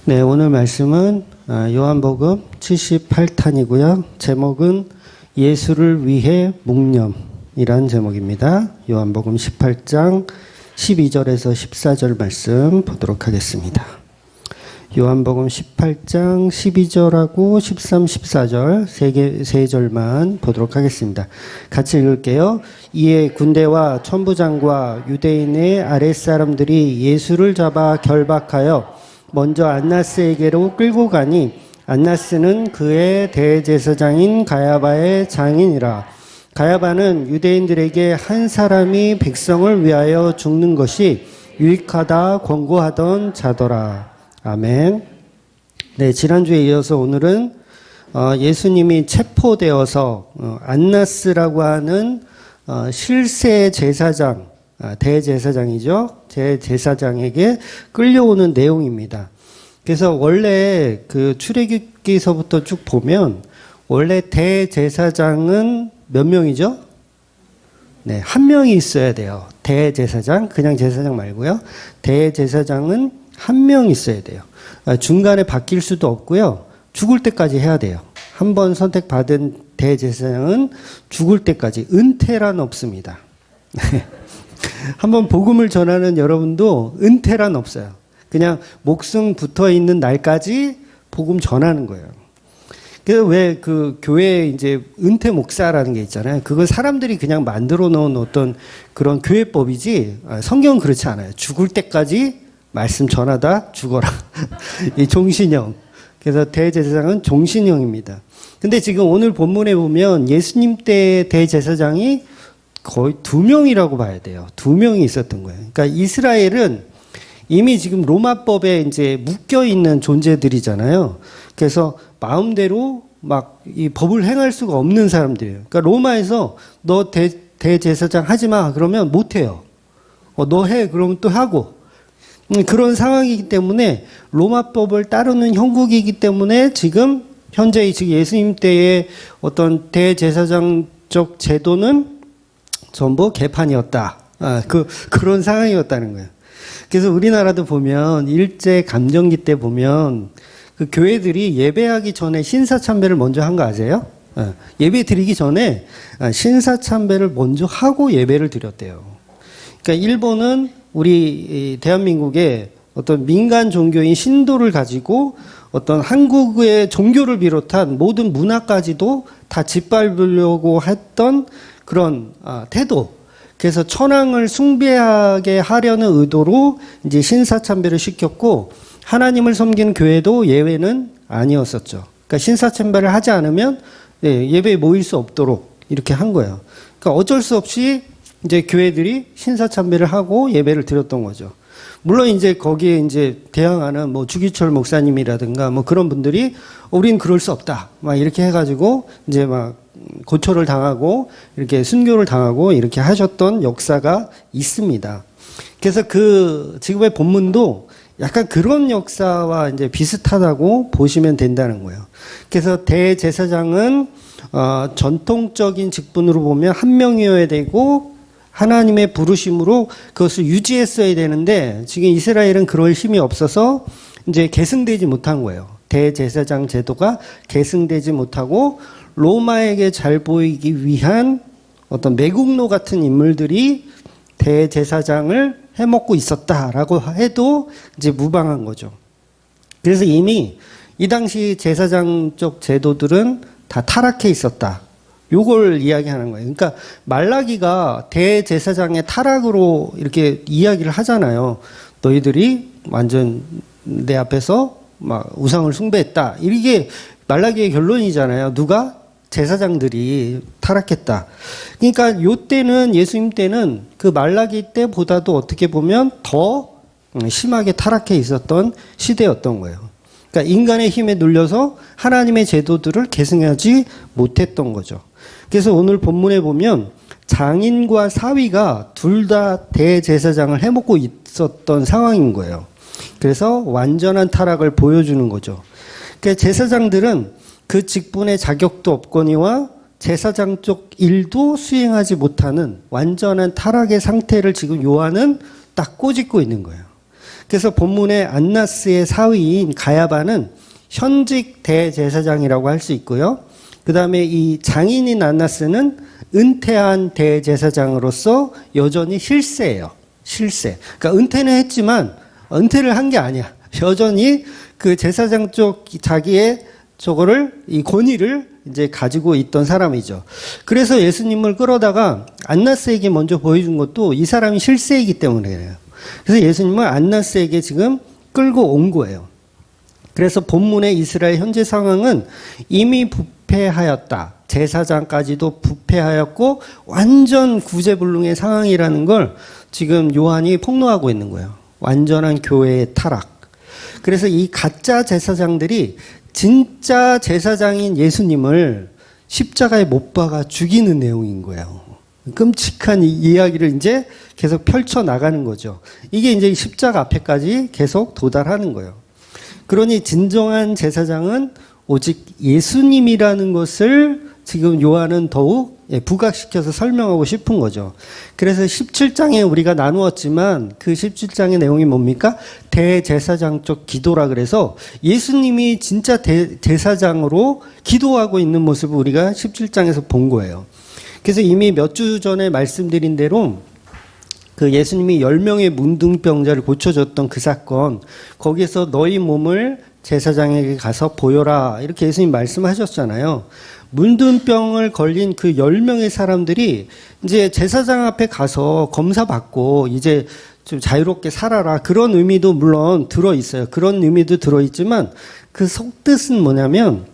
네, 오늘 말씀은 요한복음 78탄이고요. 제목은 예수를 위해 묵념이라는 제목입니다. 요한복음 18장 12절에서 14절 말씀 보도록 하겠습니다. 요한복음 18장 12절하고 13, 14절 세 절만 보도록 하겠습니다. 같이 읽을게요. 이에 군대와 천부장과 유대인의 아랫사람들이 예수를 잡아 결박하여 먼저 안나스에게로 끌고 가니 안나스는 그의 대제사장인 가야바의 장인이라. 가야바는 유대인들에게 한 사람이 백성을 위하여 죽는 것이 유익하다 권고하던 자더라. 아멘. 네, 지난주에 이어서 오늘은 예수님이 체포되어서 안나스라고 하는 실세 제사장, 대제사장이죠. 대제사장에게 끌려오는 내용입니다. 그래서 원래 그 출애굽기서부터 쭉 보면 원래 대제사장은 몇 명이죠? 네, 한 명이 있어야 돼요. 대제사장, 그냥 제사장 말고요. 대제사장은 한 명 있어야 돼요. 중간에 바뀔 수도 없고요. 죽을 때까지 해야 돼요. 한 번 선택받은 대제사장은 죽을 때까지 은퇴란 없습니다. 한번 복음을 전하는 여러분도 은퇴란 없어요. 그냥 목숨 붙어 있는 날까지 복음 전하는 거예요. 그래서 왜 그 교회에 이제 은퇴 목사라는 게 있잖아요. 그건 사람들이 그냥 만들어 놓은 어떤 그런 교회법이지 성경은 그렇지 않아요. 죽을 때까지 말씀 전하다 죽어라. 이 종신형. 그래서 대제사장은 종신형입니다. 근데 지금 오늘 본문에 보면 예수님 때의 대제사장이 거의 2명이라고 봐야 돼요. 2명이 있었던 거예요. 그러니까 이스라엘은 이미 지금 로마법에 이제 묶여 있는 존재들이잖아요. 그래서 마음대로 막 이 법을 행할 수가 없는 사람들이에요. 그러니까 로마에서 너 대제사장 하지 마 그러면 못 해요. 너 해 그러면 또 하고. 그런 상황이기 때문에 로마법을 따르는 형국이기 때문에 지금 현재 지금 예수님 때의 어떤 대제사장적 제도는 전부 개판이었다. 그런 상황이었다는 거예요. 그래서 우리나라도 보면 일제 감정기 때 보면 그 교회들이 예배하기 전에 신사참배를 먼저 한 거 아세요? 예배 드리기 전에 신사참배를 먼저 하고 예배를 드렸대요. 그러니까 일본은 우리 대한민국의 어떤 민간 종교인 신도를 가지고 어떤 한국의 종교를 비롯한 모든 문화까지도 다 짓밟으려고 했던 그런 태도. 그래서 천황을 숭배하게 하려는 의도로 이제 신사참배를 시켰고 하나님을 섬기는 교회도 예외는 아니었었죠. 그러니까 신사참배를 하지 않으면 예배에 모일 수 없도록 이렇게 한 거예요. 그러니까 어쩔 수 없이 이제 교회들이 신사참배를 하고 예배를 드렸던 거죠. 물론 이제 거기에 이제 대항하는 뭐 주기철 목사님이라든가 뭐 그런 분들이 우린 그럴 수 없다. 막 이렇게 해가지고 이제 막 고초를 당하고 이렇게 순교를 당하고 이렇게 하셨던 역사가 있습니다. 그래서 그 지금의 본문도 약간 그런 역사와 이제 비슷하다고 보시면 된다는 거예요. 그래서 대제사장은 전통적인 직분으로 보면 한 명이어야 되고 하나님의 부르심으로 그것을 유지했어야 되는데 지금 이스라엘은 그럴 힘이 없어서 이제 계승되지 못한 거예요. 대제사장 제도가 계승되지 못하고 로마에게 잘 보이기 위한 어떤 매국노 같은 인물들이 대제사장을 해먹고 있었다라고 해도 이제 무방한 거죠. 그래서 이미 이 당시 제사장적 제도들은 다 타락해 있었다. 요걸 이야기하는 거예요. 그러니까 말라기가 대제사장의 타락으로 이렇게 이야기를 하잖아요. 너희들이 완전 내 앞에서 막 우상을 숭배했다. 이게 말라기의 결론이잖아요. 누가? 제사장들이 타락했다. 그러니까 요 때는 예수님 때는 그 말라기 때보다도 어떻게 보면 더 심하게 타락해 있었던 시대였던 거예요. 그러니까 인간의 힘에 눌려서 하나님의 제도들을 계승하지 못했던 거죠. 그래서 오늘 본문에 보면 장인과 사위가 둘 다 대제사장을 해먹고 있었던 상황인 거예요. 그래서 완전한 타락을 보여주는 거죠. 그러니까 제사장들은 그 직분의 자격도 없거니와 제사장적 일도 수행하지 못하는 완전한 타락의 상태를 지금 요한은 딱 꼬집고 있는 거예요. 그래서 본문의 안나스의 사위인 가야바는 현직 대제사장이라고 할 수 있고요. 그 다음에 이 장인인 안나스는 은퇴한 대제사장으로서 여전히 실세예요. 실세. 그러니까 은퇴는 했지만 은퇴를 한 게 아니야. 여전히 그 제사장 쪽 자기의 저거를 이 권위를 이제 가지고 있던 사람이죠. 그래서 예수님을 끌어다가 안나스에게 먼저 보여준 것도 이 사람이 실세이기 때문에 그래요. 그래서 예수님을 안나스에게 지금 끌고 온 거예요. 그래서 본문의 이스라엘 현재 상황은 이미 부패하였다. 제사장까지도 부패하였고 완전 구제불능의 상황이라는 걸 지금 요한이 폭로하고 있는 거예요. 완전한 교회의 타락. 그래서 이 가짜 제사장들이 진짜 제사장인 예수님을 십자가에 못 박아 죽이는 내용인 거예요. 끔찍한 이야기를 이제 계속 펼쳐 나가는 거죠. 이게 이제 십자가 앞에까지 계속 도달하는 거예요. 그러니 진정한 제사장은 오직 예수님이라는 것을 지금 요한은 더욱 부각시켜서 설명하고 싶은 거죠. 그래서 17장에 우리가 나누었지만 그 17장의 내용이 뭡니까? 대제사장적 기도라 그래서 예수님이 진짜 대제사장으로 기도하고 있는 모습을 우리가 17장에서 본 거예요. 그래서 이미 몇 주 전에 말씀드린 대로 그 예수님이 10명의 문둥병자를 고쳐줬던 그 사건, 거기에서 너희 몸을 제사장에게 가서 보여라 이렇게 예수님 말씀하셨잖아요. 문둥병을 걸린 그 10명의 사람들이 이제 제사장 앞에 가서 검사받고 이제 좀 자유롭게 살아라 그런 의미도 물론 들어있어요. 그런 의미도 들어있지만 그 속뜻은 뭐냐면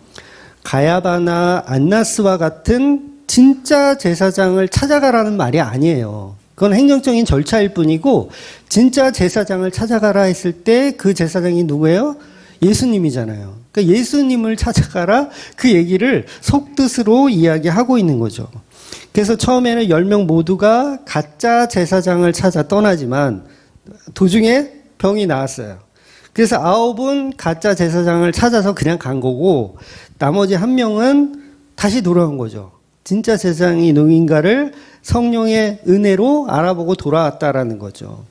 가야바나 안나스와 같은 진짜 제사장을 찾아가라는 말이 아니에요. 그건 행정적인 절차일 뿐이고 진짜 제사장을 찾아가라 했을 때 그 제사장이 누구예요? 예수님이잖아요. 그러니까 예수님을 찾아가라 그 얘기를 속뜻으로 이야기하고 있는 거죠. 그래서 처음에는 10명 모두가 가짜 제사장을 찾아 떠나지만 도중에 병이 나왔어요. 그래서 9은 가짜 제사장을 찾아서 그냥 간 거고 나머지 1명은 다시 돌아온 거죠. 진짜 제사장이 누구인가를 성령의 은혜로 알아보고 돌아왔다라는 거죠.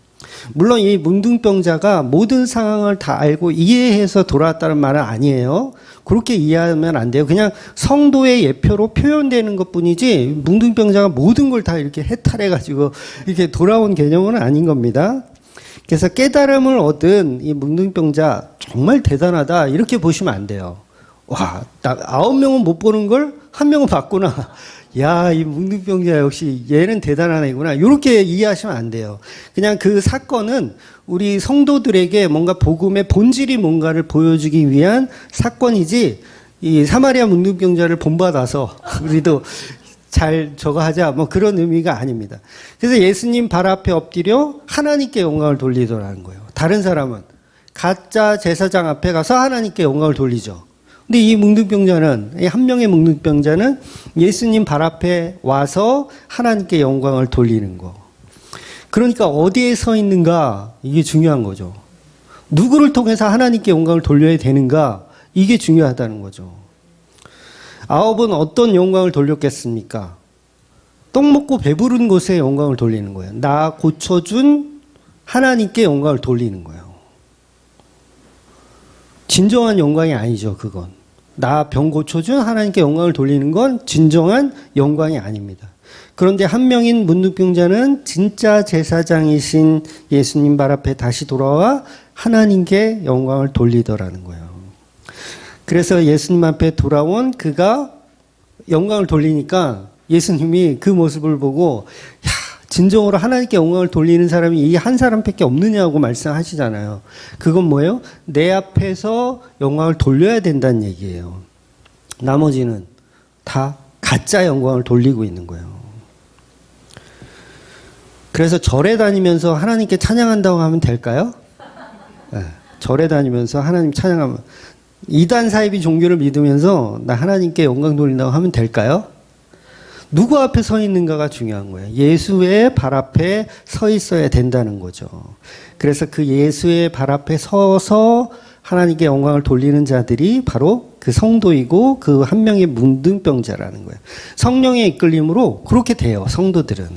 물론 이 문둥병자가 모든 상황을 다 알고 이해해서 돌아왔다는 말은 아니에요. 그렇게 이해하면 안 돼요. 그냥 성도의 예표로 표현되는 것뿐이지 문둥병자가 모든 걸 다 이렇게 해탈해가지고 이렇게 돌아온 개념은 아닌 겁니다. 그래서 깨달음을 얻은 이 문둥병자 정말 대단하다 이렇게 보시면 안 돼요. 와, 9명은 못 보는 걸 1명은 봤구나. 야, 이 문둥병자 역시 얘는 대단한 애구나. 이렇게 이해하시면 안 돼요. 그냥 그 사건은 우리 성도들에게 뭔가 복음의 본질이 뭔가를 보여주기 위한 사건이지 이 사마리아 문둥병자를 본받아서 우리도 잘 저거 하자 뭐 그런 의미가 아닙니다. 그래서 예수님 발 앞에 엎드려 하나님께 영광을 돌리더라는 거예요. 다른 사람은 가짜 제사장 앞에 가서 하나님께 영광을 돌리죠. 근데 이 문둥병자는, 이 1명의 문둥병자는 예수님 발 앞에 와서 하나님께 영광을 돌리는 거. 그러니까 어디에 서 있는가, 이게 중요한 거죠. 누구를 통해서 하나님께 영광을 돌려야 되는가, 이게 중요하다는 거죠. 9은 어떤 영광을 돌렸겠습니까? 떡 먹고 배부른 곳에 영광을 돌리는 거예요. 나 고쳐준 하나님께 영광을 돌리는 거예요. 진정한 영광이 아니죠, 그건. 나 병 고쳐준 하나님께 영광을 돌리는 건 진정한 영광이 아닙니다. 그런데 1명인 문둥병자는 진짜 제사장이신 예수님 발 앞에 다시 돌아와 하나님께 영광을 돌리더라는 거예요. 그래서 예수님 앞에 돌아온 그가 영광을 돌리니까 예수님이 그 모습을 보고 야, 진정으로 하나님께 영광을 돌리는 사람이 이 한 사람밖에 없느냐고 말씀하시잖아요. 그건 뭐예요? 내 앞에서 영광을 돌려야 된다는 얘기예요. 나머지는 다 가짜 영광을 돌리고 있는 거예요. 그래서 절에 다니면서 하나님께 찬양한다고 하면 될까요? 네, 절에 다니면서 하나님 찬양하면 이단 사이비 종교를 믿으면서 나 하나님께 영광 돌린다고 하면 될까요? 누구 앞에 서 있는가가 중요한 거예요. 예수의 발 앞에 서 있어야 된다는 거죠. 그래서 그 예수의 발 앞에 서서 하나님께 영광을 돌리는 자들이 바로 그 성도이고 그 1명의 문둥병자라는 거예요. 성령의 이끌림으로 그렇게 돼요, 성도들은.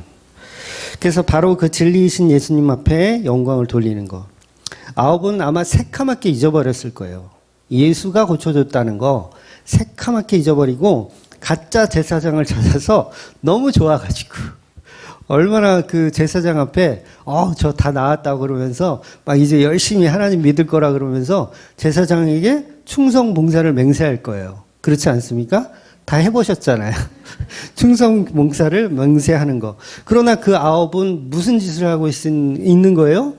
그래서 바로 그 진리이신 예수님 앞에 영광을 돌리는 거. 아홉은 아마 새카맣게 잊어버렸을 거예요. 예수가 고쳐줬다는 거 새카맣게 잊어버리고 가짜 제사장을 찾아서 너무 좋아가지고 얼마나 그 제사장 앞에 저 다 나았다고 그러면서 막 이제 열심히 하나님 믿을 거라 그러면서 제사장에게 충성 봉사를 맹세할 거예요. 그렇지 않습니까? 다 해보셨잖아요. 충성 봉사를 맹세하는 거. 그러나 그 아홉은 무슨 짓을 하고 있는 거예요?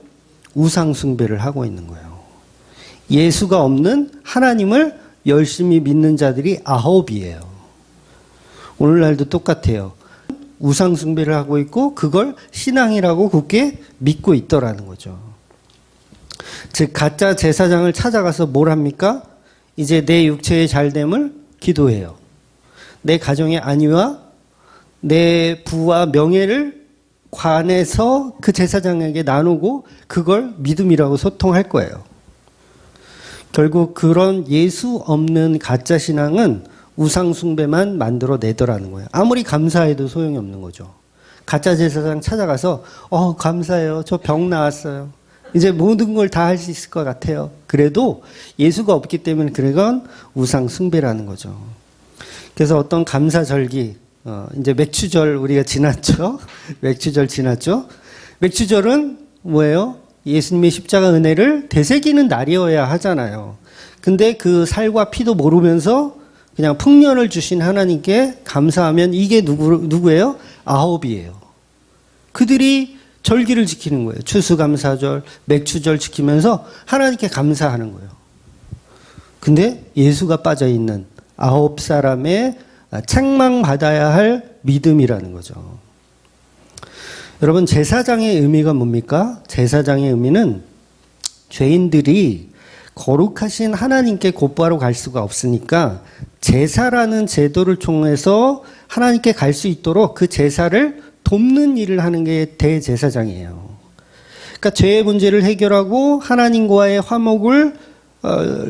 우상 숭배를 하고 있는 거예요. 예수가 없는 하나님을 열심히 믿는 자들이 아홉이에요. 오늘날도 똑같아요. 우상 숭배를 하고 있고 그걸 신앙이라고 굳게 믿고 있더라는 거죠. 즉 가짜 제사장을 찾아가서 뭘 합니까? 이제 내 육체의 잘됨을 기도해요. 내 가정의 안위와 내 부와 명예를 관해서 그 제사장에게 나누고 그걸 믿음이라고 소통할 거예요. 결국 그런 예수 없는 가짜 신앙은 우상 숭배만 만들어내더라는 거예요. 아무리 감사해도 소용이 없는 거죠. 가짜 제사장 찾아가서 감사해요. 저 병 나았어요. 이제 모든 걸 다 할 수 있을 것 같아요. 그래도 예수가 없기 때문에 그건 우상 숭배라는 거죠. 그래서 어떤 감사절기, 이제 맥추절 우리가 지났죠. 맥추절 지났죠. 맥추절은 뭐예요? 예수님의 십자가 은혜를 되새기는 날이어야 하잖아요. 근데 그 살과 피도 모르면서 그냥 풍년을 주신 하나님께 감사하면 이게 누구예요? 아홉이에요. 그들이 절기를 지키는 거예요. 추수감사절, 맥추절 지키면서 하나님께 감사하는 거예요. 근데 예수가 빠져있는 아홉 사람의 책망받아야 할 믿음이라는 거죠. 여러분, 제사장의 의미가 뭡니까? 제사장의 의미는 죄인들이 거룩하신 하나님께 곧바로 갈 수가 없으니까 제사라는 제도를 통해서 하나님께 갈 수 있도록 그 제사를 돕는 일을 하는 게 대제사장이에요. 그러니까 죄의 문제를 해결하고 하나님과의 화목을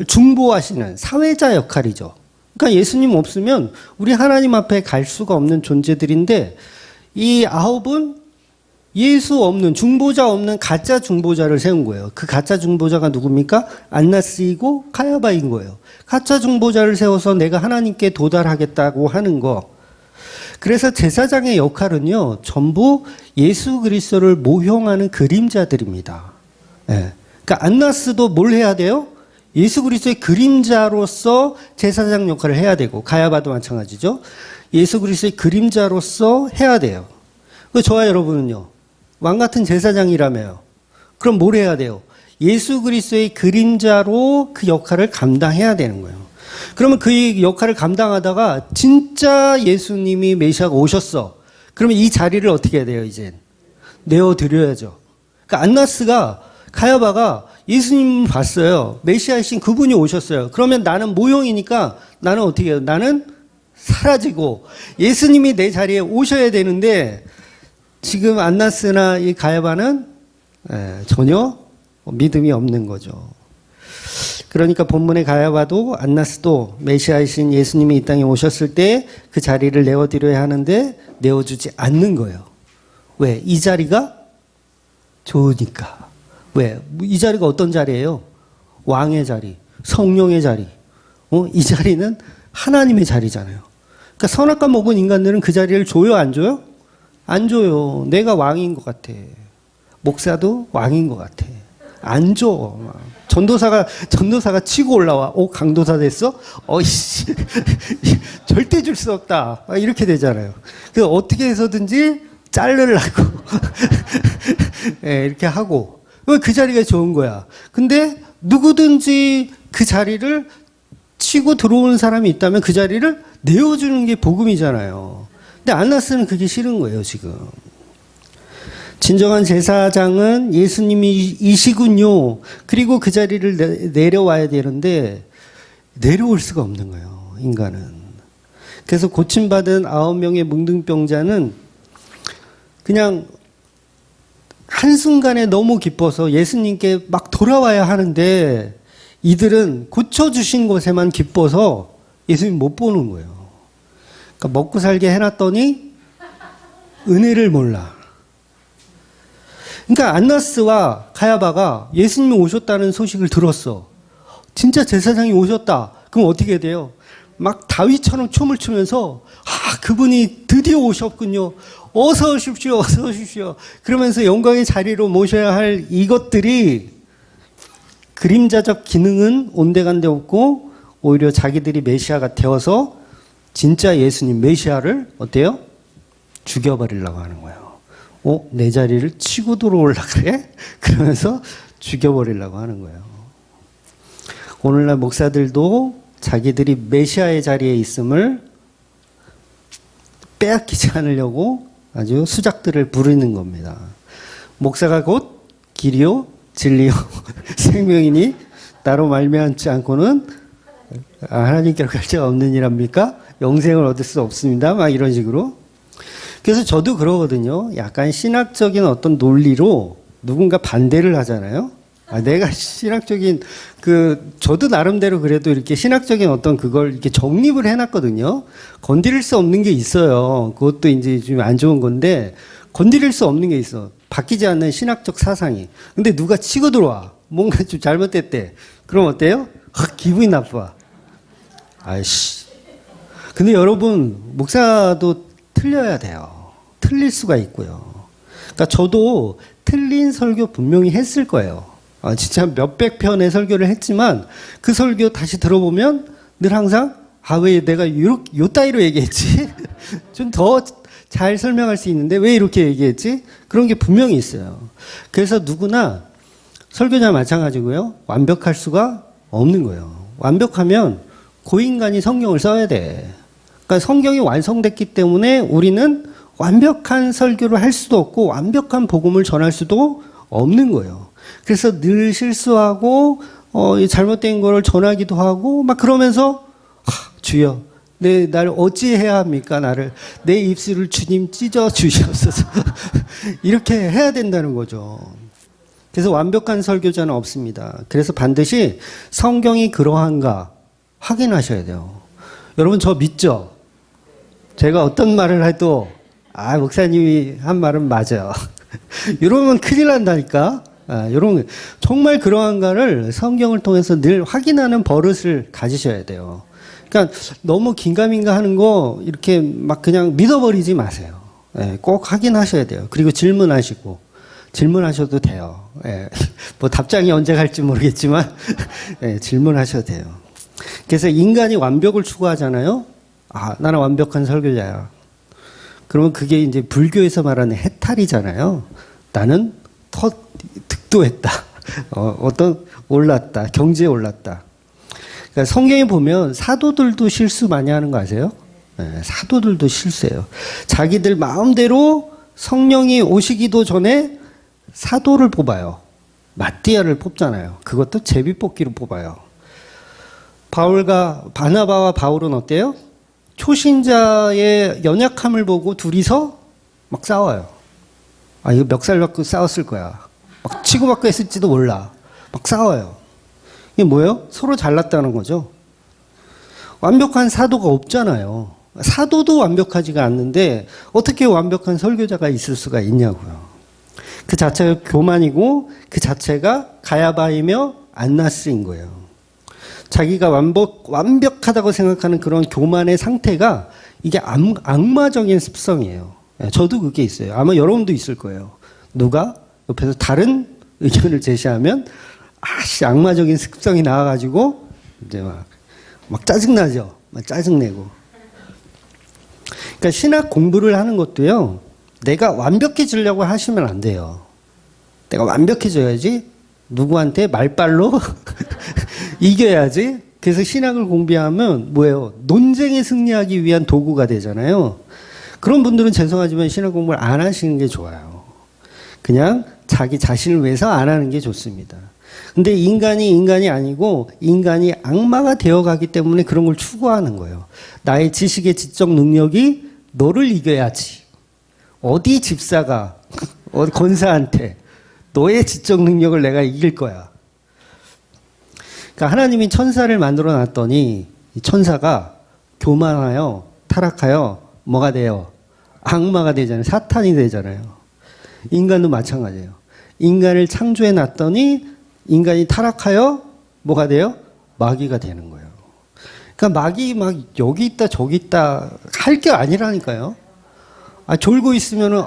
중보하시는 사회자 역할이죠. 그러니까 예수님 없으면 우리 하나님 앞에 갈 수가 없는 존재들인데 이 아홉은 예수 없는 중보자 없는 가짜 중보자를 세운 거예요. 그 가짜 중보자가 누굽니까? 안나스이고 가야바인 거예요. 가짜 중보자를 세워서 내가 하나님께 도달하겠다고 하는 거. 그래서 제사장의 역할은요, 전부 예수 그리스도를 모형하는 그림자들입니다. 네. 그러니까 안나스도 뭘 해야 돼요? 예수 그리스도의 그림자로서 제사장 역할을 해야 되고, 가야바도 마찬가지죠. 예수 그리스도의 그림자로서 해야 돼요. 저와 여러분은요, 왕 같은 제사장이라며요. 그럼 뭘 해야 돼요? 예수 그리스도의 그림자로 그 역할을 감당해야 되는 거예요. 그러면 그 역할을 감당하다가 진짜 예수님이 메시아가 오셨어. 그러면 이 자리를 어떻게 해야 돼요, 이젠? 내어드려야죠. 그러니까 안나스가, 가야바가 예수님을 봤어요. 메시아이신 그분이 오셨어요. 그러면 나는 모형이니까 나는 어떻게 해요? 나는 사라지고 예수님이 내 자리에 오셔야 되는데 지금 안나스나 이 가야바는 전혀 믿음이 없는 거죠. 그러니까 본문의 가야바도 안나스도 메시아이신 예수님이 이 땅에 오셨을 때 그 자리를 내어드려야 하는데 내어주지 않는 거예요. 왜? 이 자리가 좋으니까. 왜? 이 자리가 어떤 자리예요? 왕의 자리, 성령의 자리. 이 자리는 하나님의 자리잖아요. 그러니까 선악과 먹은 인간들은 그 자리를 줘요, 안 줘요? 안 줘요. 내가 왕인 것 같아. 목사도 왕인 것 같아. 안 줘. 전도사가 치고 올라와. 강도사 됐어? 어이씨. 절대 줄 수 없다. 이렇게 되잖아요. 그래서 어떻게 해서든지 자르려고. 이렇게 하고. 그 자리가 좋은 거야. 근데 누구든지 그 자리를 치고 들어오는 사람이 있다면 그 자리를 내어주는 게 복음이잖아요. 근데 안나스는 그게 싫은 거예요, 지금. 진정한 제사장은 예수님이시군요. 그리고 그 자리를 내려와야 되는데 내려올 수가 없는 거예요, 인간은. 그래서 고침받은 9명의 뭉둥병자는 그냥 한순간에 너무 기뻐서 예수님께 막 돌아와야 하는데 이들은 고쳐주신 곳에만 기뻐서 예수님 못 보는 거예요. 그러니까 먹고 살게 해놨더니 은혜를 몰라. 그러니까 안나스와 가야바가 예수님이 오셨다는 소식을 들었어. 진짜 제사장이 오셨다. 그럼 어떻게 돼요? 막 다윗처럼 춤을 추면서 그분이 드디어 오셨군요. 어서 오십시오. 어서 오십시오. 그러면서 영광의 자리로 모셔야 할 이것들이 그림자적 기능은 온데간데 없고 오히려 자기들이 메시아가 되어서 진짜 예수님 메시아를 어때요? 죽여버리려고 하는 거예요. 내 자리를 치고 들어오려고 그래? 그러면서 죽여버리려고 하는 거예요. 오늘날 목사들도 자기들이 메시아의 자리에 있음을 빼앗기지 않으려고 아주 수작들을 부르는 겁니다. 목사가 곧 길이요 진리요 생명이니 나로 말미암지 않고는 하나님께로 갈 자가 없는 일합니까? 영생을 얻을 수 없습니다. 막 이런 식으로. 그래서 저도 그러거든요. 약간 신학적인 어떤 논리로 누군가 반대를 하잖아요. 내가 신학적인 저도 나름대로 그래도 이렇게 신학적인 어떤 그걸 이렇게 정립을 해놨거든요. 건드릴 수 없는 게 있어요. 그것도 이제 좀 안 좋은 건데 건드릴 수 없는 게 있어. 바뀌지 않는 신학적 사상이. 근데 누가 치고 들어와. 뭔가 좀 잘못됐대. 그럼 어때요? 기분이 나빠. 아이씨. 근데 여러분, 목사도 틀려야 돼요. 틀릴 수가 있고요. 그러니까 저도 틀린 설교 분명히 했을 거예요. 진짜 몇백 편의 설교를 했지만 그 설교 다시 들어보면 늘 항상 왜 내가 요 따위로 얘기했지? 좀 더 잘 설명할 수 있는데 왜 이렇게 얘기했지? 그런 게 분명히 있어요. 그래서 누구나 설교자 마찬가지고요. 완벽할 수가 없는 거예요. 완벽하면 고인간이 성경을 써야 돼. 그러니까 성경이 완성됐기 때문에 우리는 완벽한 설교를 할 수도 없고 완벽한 복음을 전할 수도 없는 거예요. 그래서 늘 실수하고 잘못된 거를 전하기도 하고 막 그러면서 주여 날 어찌해야 합니까? 나를 내 입술을 주님 찢어 주시옵소서. 이렇게 해야 된다는 거죠. 그래서 완벽한 설교자는 없습니다. 그래서 반드시 성경이 그러한가 확인하셔야 돼요. 여러분 저 믿죠? 제가 어떤 말을 해도 목사님이 한 말은 맞아요. 이러면 큰일 난다니까. 여러분 정말 그러한가를 성경을 통해서 늘 확인하는 버릇을 가지셔야 돼요. 그러니까 너무 긴가민가 하는 거 이렇게 막 그냥 믿어버리지 마세요. 꼭 확인하셔야 돼요. 그리고 질문하셔도 돼요. 뭐 답장이 언제 갈지 모르겠지만 질문하셔도 돼요. 그래서 인간이 완벽을 추구하잖아요. 나는 완벽한 설교자야. 그러면 그게 이제 불교에서 말하는 해탈이잖아요. 나는 득도했다. 올랐다. 경지에 올랐다. 그러니까 성경에 보면 사도들도 실수 많이 하는 거 아세요? 사도들도 실수해요. 자기들 마음대로 성령이 오시기도 전에 사도를 뽑아요. 마띠아를 뽑잖아요. 그것도 제비뽑기로 뽑아요. 바나바와 바울은 어때요? 초신자의 연약함을 보고 둘이서 막 싸워요. 이거 멱살 받고 싸웠을 거야. 막 치고받고 했을지도 몰라. 막 싸워요. 이게 뭐예요? 서로 잘났다는 거죠. 완벽한 사도가 없잖아요. 사도도 완벽하지가 않는데 어떻게 완벽한 설교자가 있을 수가 있냐고요. 그 자체가 교만이고 그 자체가 가야바이며 안나스인 거예요. 자기가 완벽하다고 생각하는 그런 교만의 상태가 이게 악마적인 습성이에요. 저도 그게 있어요. 아마 여러분도 있을 거예요. 누가 옆에서 다른 의견을 제시하면 악마적인 습성이 나와가지고 이제 막 짜증나죠. 막 짜증내고. 그러니까 신학 공부를 하는 것도요. 내가 완벽해지려고 하시면 안 돼요. 내가 완벽해져야지 누구한테 말빨로 이겨야지. 그래서 신학을 공부하면 뭐예요? 논쟁에 승리하기 위한 도구가 되잖아요. 그런 분들은 죄송하지만 신학 공부를 안 하시는 게 좋아요. 그냥 자기 자신을 위해서 안 하는 게 좋습니다. 근데 인간이 아니고 인간이 악마가 되어가기 때문에 그런 걸 추구하는 거예요. 나의 지식의 지적 능력이 너를 이겨야지. 어디 집사가 권사한테 너의 지적 능력을 내가 이길 거야. 그러니까 하나님이 천사를 만들어 놨더니 이 천사가 교만하여 타락하여 뭐가 돼요? 악마가 되잖아요. 사탄이 되잖아요. 인간도 마찬가지예요. 인간을 창조해 놨더니 인간이 타락하여 뭐가 돼요? 마귀가 되는 거예요. 그러니까 마귀 막 여기 있다 저기 있다 할 게 아니라니까요. 졸고 있으면은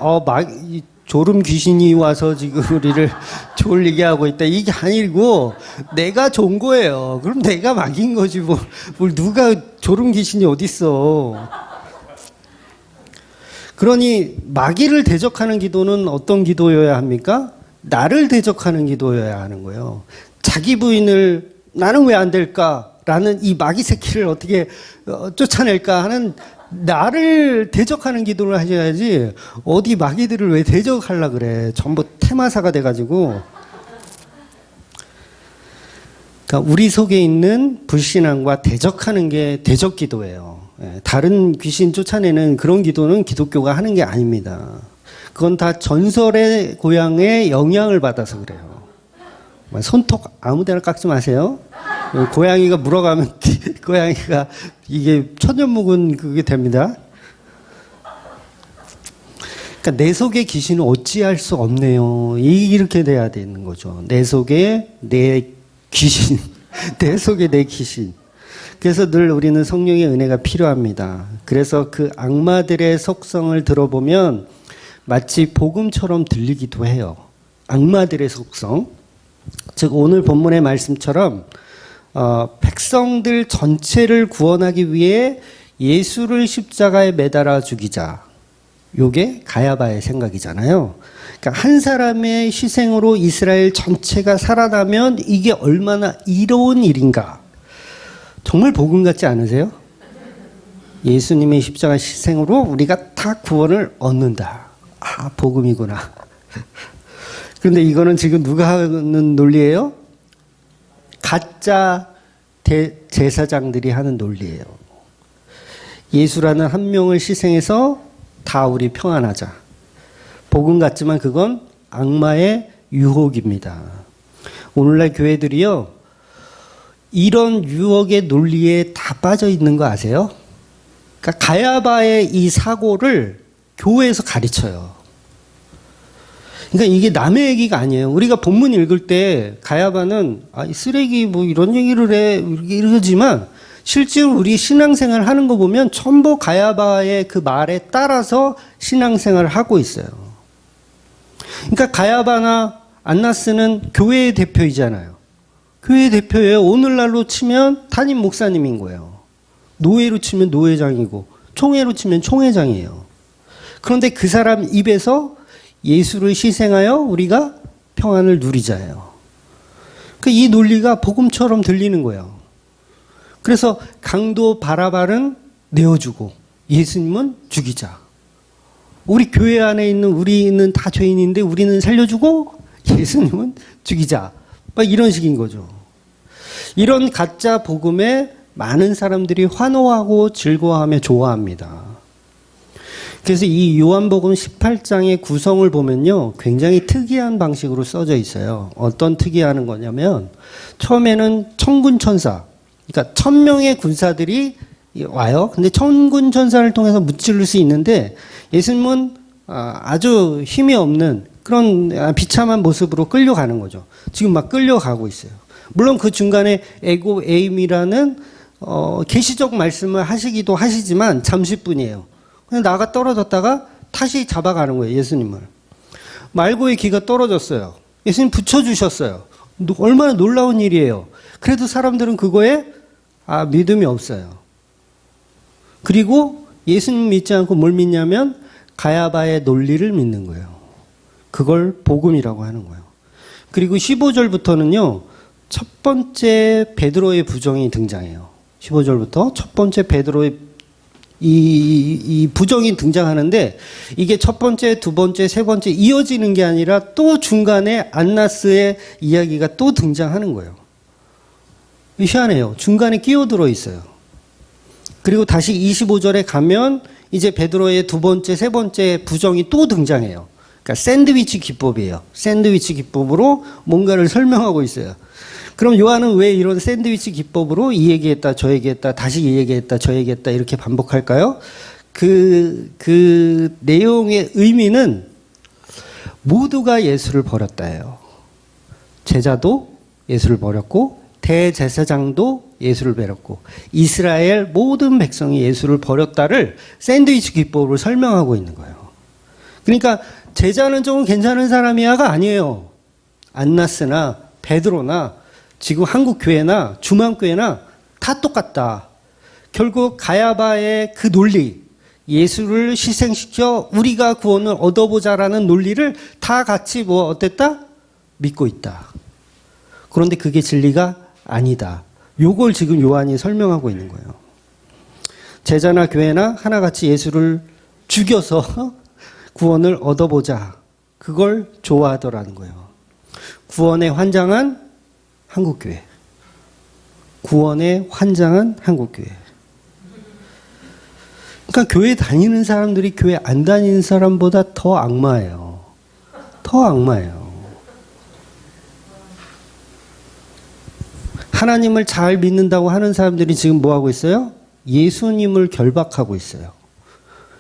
졸음 귀신이 와서 지금 우리를 졸리게 하고 있다 이게 아니고 내가 좋은 거예요. 그럼 내가 마귀인 거지 뭘 누가 졸음 귀신이 어디 있어. 그러니 마귀를 대적하는 기도는 어떤 기도여야 합니까? 나를 대적하는 기도여야 하는 거예요. 자기 부인을 나는 왜 안 될까라는 이 마귀 새끼를 어떻게 쫓아낼까 하는 나를 대적하는 기도를 하셔야지 어디 마귀들을 왜 대적하려고 그래. 전부 테마사가 돼가지고. 그러니까 우리 속에 있는 불신앙과 대적하는 게 대적 기도예요. 다른 귀신 쫓아내는 그런 기도는 기독교가 하는 게 아닙니다. 그건 다 전설의 고향의 영향을 받아서 그래요. 손톱 아무데나 깎지 마세요. 고양이가 물어가면 고양이가 이게 천년 묵은 그게 됩니다. 그러니까 내 속의 귀신은 어찌할 수 없네요. 이렇게 돼야 되는 거죠. 내 속에 내 귀신, 내 속에 내 귀신. 그래서 늘 우리는 성령의 은혜가 필요합니다. 그래서 그 악마들의 속성을 들어보면 마치 복음처럼 들리기도 해요. 악마들의 속성. 즉 오늘 본문의 말씀처럼 백성들 전체를 구원하기 위해 예수를 십자가에 매달아 죽이자. 요게 가야바의 생각이잖아요. 그러니까 한 사람의 희생으로 이스라엘 전체가 살아나면 이게 얼마나 이로운 일인가. 정말 복음 같지 않으세요? 예수님의 십자가 희생으로 우리가 다 구원을 얻는다. 복음이구나. 그런데 이거는 지금 누가 하는 논리예요? 가짜 제사장들이 하는 논리예요. 예수라는 한 명을 희생해서 다 우리 평안하자. 복음 같지만 그건 악마의 유혹입니다. 오늘날 교회들이요. 이런 유혹의 논리에 다 빠져 있는 거 아세요? 그러니까 가야바의 이 사고를 교회에서 가르쳐요. 그러니까 이게 남의 얘기가 아니에요. 우리가 본문 읽을 때 가야바는 쓰레기 뭐 이런 얘기를 해 이러지만 실제로 우리 신앙생활 하는 거 보면 전부 가야바의 그 말에 따라서 신앙생활을 하고 있어요. 그러니까 가야바나 안나스는 교회의 대표이잖아요. 교회 대표예요. 오늘날로 치면 담임 목사님인 거예요. 노회로 치면 노회장이고 총회로 치면 총회장이에요. 그런데 그 사람 입에서 예수를 희생하여 우리가 평안을 누리자예요. 이 논리가 복음처럼 들리는 거예요. 그래서 강도 바라바는 내어주고 예수님은 죽이자. 우리 교회 안에 있는 우리는 다 죄인인데 우리는 살려주고 예수님은 죽이자. 이런 식인 거죠. 이런 가짜 복음에 많은 사람들이 환호하고 즐거워하며 좋아합니다. 그래서 이 요한복음 18장의 구성을 보면요. 굉장히 특이한 방식으로 써져 있어요. 어떤 특이한 거냐면 처음에는 천군천사, 그러니까 1000명의 군사들이 와요. 근데 천군천사를 통해서 무찌를 수 있는데 예수님은 아주 힘이 없는 그런 비참한 모습으로 끌려가는 거죠. 지금 막 끌려가고 있어요. 물론 그 중간에 에고 에임이라는 계시적 말씀을 하시기도 하시지만 잠시뿐이에요. 그냥 나가 떨어졌다가 다시 잡아가는 거예요. 예수님을. 말고의 기가 떨어졌어요. 예수님 붙여주셨어요. 얼마나 놀라운 일이에요. 그래도 사람들은 그거에 믿음이 없어요. 그리고 예수님 믿지 않고 뭘 믿냐면 가야바의 논리를 믿는 거예요. 그걸 복음이라고 하는 거예요. 그리고 15절부터는요. 첫 번째 베드로의 부정이 등장해요. 15절부터 첫 번째 베드로의 이 부정이 등장하는데 이게 첫 번째, 두 번째, 세 번째 이어지는 게 아니라 또 중간에 안나스의 이야기가 또 등장하는 거예요. 희한해요. 중간에 끼어들어 있어요. 그리고 다시 25절에 가면 이제 베드로의 두 번째, 세 번째 부정이 또 등장해요. 그러니까 샌드위치 기법이에요. 샌드위치 기법으로 뭔가를 설명하고 있어요. 그럼 요한은 왜 이런 샌드위치 기법으로 이 얘기했다, 저 얘기했다, 다시 이 얘기했다, 저 얘기했다 이렇게 반복할까요? 그 내용의 의미는 모두가 예수를 버렸다예요. 제자도 예수를 버렸고 대제사장도 예수를 버렸고 이스라엘 모든 백성이 예수를 버렸다를 샌드위치 기법으로 설명하고 있는 거예요. 그러니까 제자는 조금 괜찮은 사람이야가 아니에요. 안나스나 베드로나 지금 한국 교회나 중앙교회나 다 똑같다. 결국 가야바의 그 논리, 예수를 희생시켜 우리가 구원을 얻어보자라는 논리를 다 같이 뭐 어땠다? 믿고 있다. 그런데 그게 진리가 아니다. 요걸 지금 요한이 설명하고 있는 거예요. 제자나 교회나 하나같이 예수를 죽여서 구원을 얻어보자. 그걸 좋아하더라는 거예요. 구원에 환장한 한국교회. 구원에 환장한 한국교회. 그러니까 교회 다니는 사람들이 교회 안 다니는 사람보다 더 악마예요. 더 악마예요. 하나님을 잘 믿는다고 하는 사람들이 지금 뭐 하고 있어요? 예수님을 결박하고 있어요.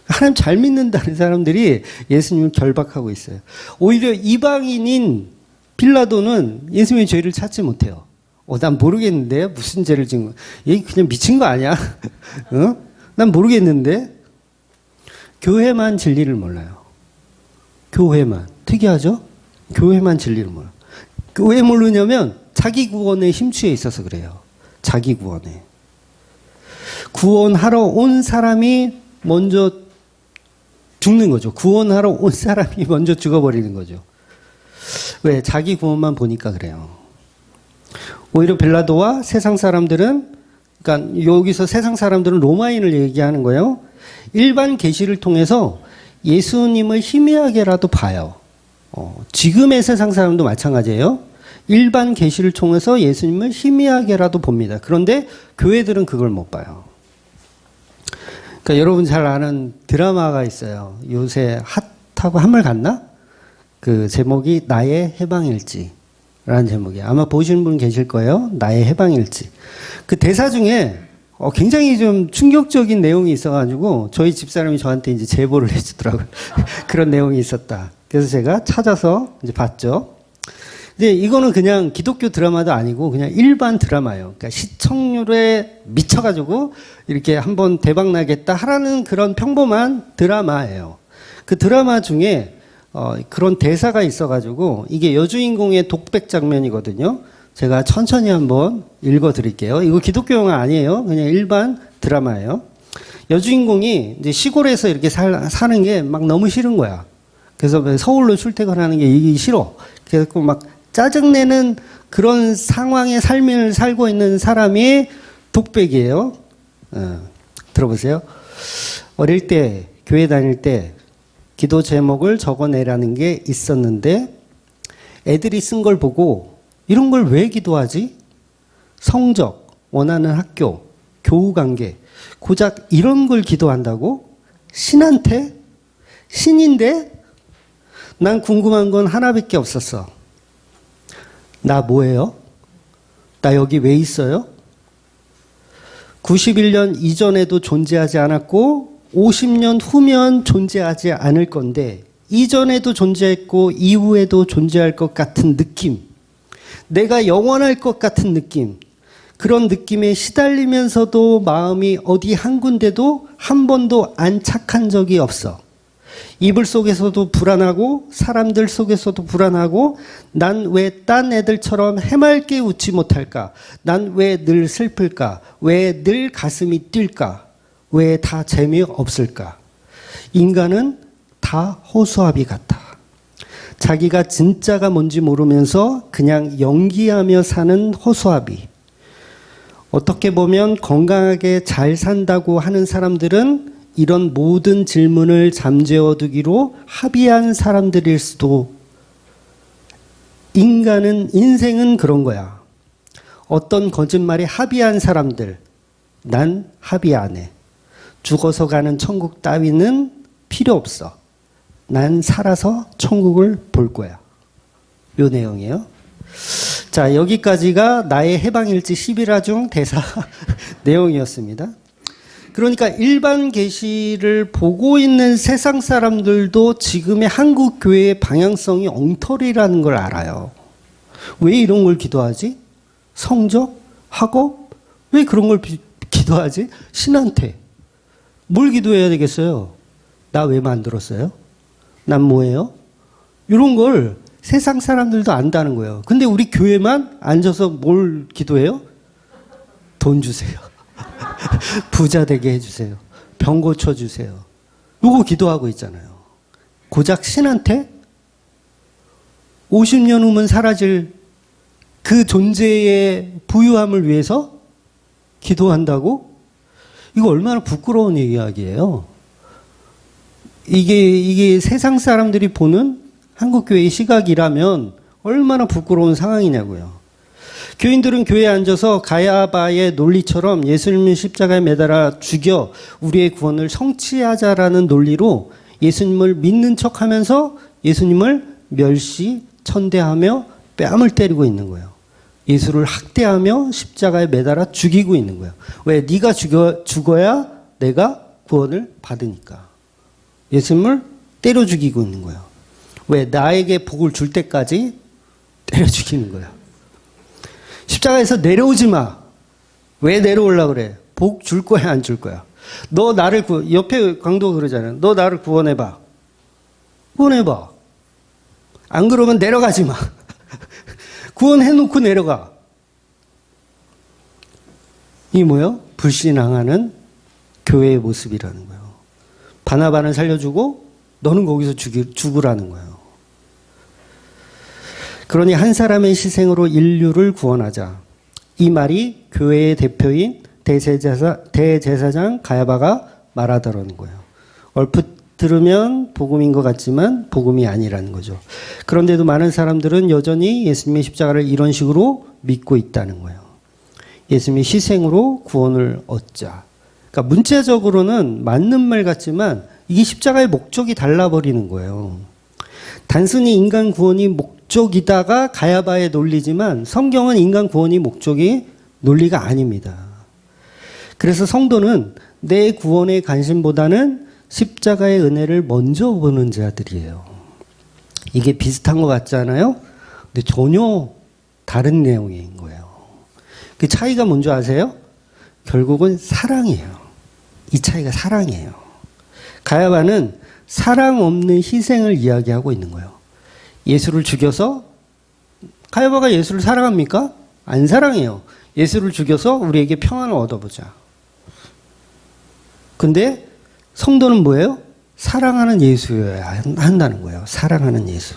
하나님 잘 믿는다는 사람들이 예수님을 결박하고 있어요. 오히려 이방인인 빌라도는 예수님의 죄를 찾지 못해요. 난 모르겠는데 무슨 죄를 지은 거야? 얘 그냥 미친 거 아니야? 어? 난 모르겠는데. 교회만 진리를 몰라요. 교회만. 특이하죠? 교회만 진리를 몰라요. 왜 모르냐면 자기 구원에 심취해 있어서 그래요. 자기 구원에. 구원하러 온 사람이 먼저 죽는 거죠. 구원하러 온 사람이 먼저 죽어버리는 거죠. 왜? 자기 구원만 보니까 그래요. 오히려 빌라도와 세상 사람들은, 그러니까 여기서 세상 사람들은 로마인을 얘기하는 거예요. 일반 계시를 통해서 예수님을 희미하게라도 봐요. 지금의 세상 사람도 마찬가지예요. 일반 계시를 통해서 예수님을 희미하게라도 봅니다. 그런데 교회들은 그걸 못 봐요. 그러니까 여러분 잘 아는 드라마가 있어요. 요새 핫하고 한물 갔나? 그 제목이 나의 해방일지라는 제목이에요. 아마 보시는 분 계실 거예요. 나의 해방일지. 그 대사 중에 굉장히 좀 충격적인 내용이 있어가지고 저희 집사람이 저한테 이제 제보를 해주더라고요. 그런 내용이 있었다. 그래서 제가 찾아서 이제 봤죠. 근데 이거는 그냥 기독교 드라마도 아니고 그냥 일반 드라마예요. 그러니까 시청률에 미쳐가지고 이렇게 한번 대박 나겠다 하라는 그런 평범한 드라마예요. 그 드라마 중에 그런 대사가 있어가지고 이게 여주인공의 독백 장면이거든요. 제가 천천히 한번 읽어드릴게요. 이거 기독교 영화 아니에요. 그냥 일반 드라마예요. 여주인공이 이제 시골에서 이렇게 사는 게 막 너무 싫은 거야. 그래서 서울로 출퇴근하는 게 이게 싫어. 그래서 막 짜증내는 그런 상황의 삶을 살고 있는 사람이 독백이에요. 들어보세요. 어릴 때, 교회 다닐 때 기도 제목을 적어내라는 게 있었는데 애들이 쓴 걸 보고 이런 걸 왜 기도하지? 성적, 원하는 학교, 교우 관계, 고작 이런 걸 기도한다고? 신한테? 신인데? 난 궁금한 건 하나밖에 없었어. 나 뭐예요? 나 여기 왜 있어요? 91년 이전에도 존재하지 않았고 50년 후면 존재하지 않을 건데 이전에도 존재했고 이후에도 존재할 것 같은 느낌, 내가 영원할 것 같은 느낌, 그런 느낌에 시달리면서도 마음이 어디 한 군데도 한 번도 안착한 적이 없어. 이불 속에서도 불안하고 사람들 속에서도 불안하고 난 왜 딴 애들처럼 해맑게 웃지 못할까? 난 왜 늘 슬플까? 왜 늘 가슴이 뛸까? 왜 다 재미없을까? 인간은 다 허수아비 같아. 자기가 진짜가 뭔지 모르면서 그냥 연기하며 사는 허수아비. 어떻게 보면 건강하게 잘 산다고 하는 사람들은 이런 모든 질문을 잠재워두기로 합의한 사람들일 수도. 인생은 그런 거야. 어떤 거짓말에 합의한 사람들, 난 합의 안 해. 죽어서 가는 천국 따위는 필요 없어. 난 살아서 천국을 볼 거야. 요 내용이에요. 자, 여기까지가 나의 해방일지 11화 중 대사 내용이었습니다. 그러니까 일반 계시를 보고 있는 세상 사람들도 지금의 한국 교회의 방향성이 엉터리라는 걸 알아요. 왜 이런 걸 기도하지? 성적? 학업? 왜 그런 걸 기도하지? 신한테. 뭘 기도해야 되겠어요? 나 왜 만들었어요? 난 뭐예요? 이런 걸 세상 사람들도 안다는 거예요. 근데 우리 교회만 앉아서 뭘 기도해요? 돈 주세요. 부자 되게 해주세요. 병 고쳐주세요. 이거 기도하고 있잖아요. 고작 신한테 50년 후면 사라질 그 존재의 부유함을 위해서 기도한다고? 이거 얼마나 부끄러운 이야기예요. 이게 세상 사람들이 보는 한국교회의 시각이라면 얼마나 부끄러운 상황이냐고요. 교인들은 교회에 앉아서 가야바의 논리처럼 예수님을 십자가에 매달아 죽여 우리의 구원을 성취하자라는 논리로 예수님을 믿는 척하면서 예수님을 멸시, 천대하며 뺨을 때리고 있는 거예요. 예수를 학대하며 십자가에 매달아 죽이고 있는 거예요. 왜? 네가 죽어야 내가 구원을 받으니까. 예수님을 때려 죽이고 있는 거예요. 왜? 나에게 복을 줄 때까지 때려 죽이는 거예요. 십자가에서 내려오지 마. 왜 내려오려고 그래? 복 줄 거야, 안 줄 거야? 너 나를 옆에 강도가 그러잖아요. 너 나를 구원해봐. 구원해봐. 안 그러면 내려가지 마. 구원해놓고 내려가. 이 뭐요? 불신앙하는 교회의 모습이라는 거예요. 바나바는 살려주고 너는 거기서 죽으라는 거예요. 그러니 한 사람의 희생으로 인류를 구원하자. 이 말이 교회의 대표인 대제사장 가야바가 말하더라는 거예요. 얼핏 들으면 복음인 것 같지만 복음이 아니라는 거죠. 그런데도 많은 사람들은 여전히 예수님의 십자가를 이런 식으로 믿고 있다는 거예요. 예수님의 희생으로 구원을 얻자. 그러니까 문자적으로는 맞는 말 같지만 이게 십자가의 목적이 달라버리는 거예요. 단순히 인간 구원이 목적이다가 가야바의 논리지만 성경은 인간 구원이 목적이 논리가 아닙니다. 그래서 성도는 내 구원의 관심보다는 십자가의 은혜를 먼저 보는 자들이에요. 이게 비슷한 것 같지 않아요? 근데 전혀 다른 내용인 거예요. 그 차이가 뭔지 아세요? 결국은 사랑이에요. 이 차이가 사랑이에요. 가야바는 사랑 없는 희생을 이야기하고 있는 거예요. 예수를 죽여서 가야바가 예수를 사랑합니까? 안 사랑해요. 예수를 죽여서 우리에게 평안을 얻어보자. 근데 성도는 뭐예요? 사랑하는 예수여야 한다는 거예요. 사랑하는 예수.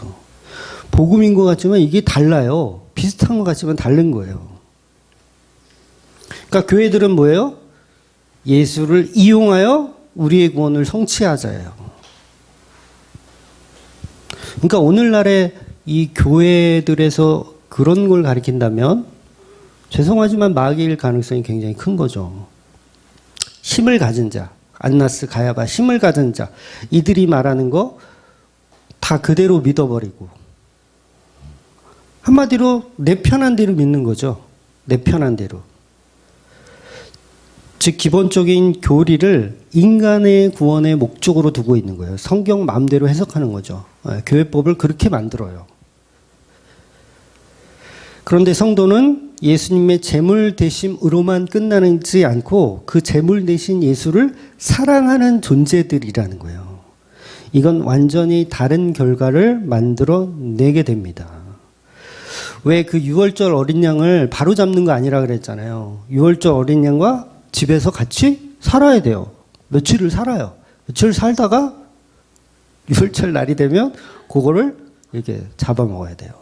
복음인 것 같지만 이게 달라요. 비슷한 것 같지만 다른 거예요. 그러니까 교회들은 뭐예요? 예수를 이용하여 우리의 구원을 성취하자예요. 그러니까 오늘날의 이 교회들에서 그런 걸 가리킨다면 죄송하지만 마귀일 가능성이 굉장히 큰 거죠. 힘을 가진 자. 안나스, 가야바, 힘을 가진 자. 이들이 말하는 거 다 그대로 믿어버리고. 한마디로 내 편한 대로 믿는 거죠. 내 편한 대로. 즉 기본적인 교리를 인간의 구원의 목적으로 두고 있는 거예요. 성경 마음대로 해석하는 거죠. 교회법을 그렇게 만들어요. 그런데 성도는 예수님의 제물 대심으로만 끝나지 않고 그 제물 대신 예수를 사랑하는 존재들이라는 거예요. 이건 완전히 다른 결과를 만들어내게 됩니다. 왜 그 6월절 어린 양을 바로 잡는 거 아니라 그랬잖아요. 6월절 어린 양과 집에서 같이 살아야 돼요. 며칠을 살아요. 며칠 살다가 6월절 날이 되면 그거를 이렇게 잡아먹어야 돼요.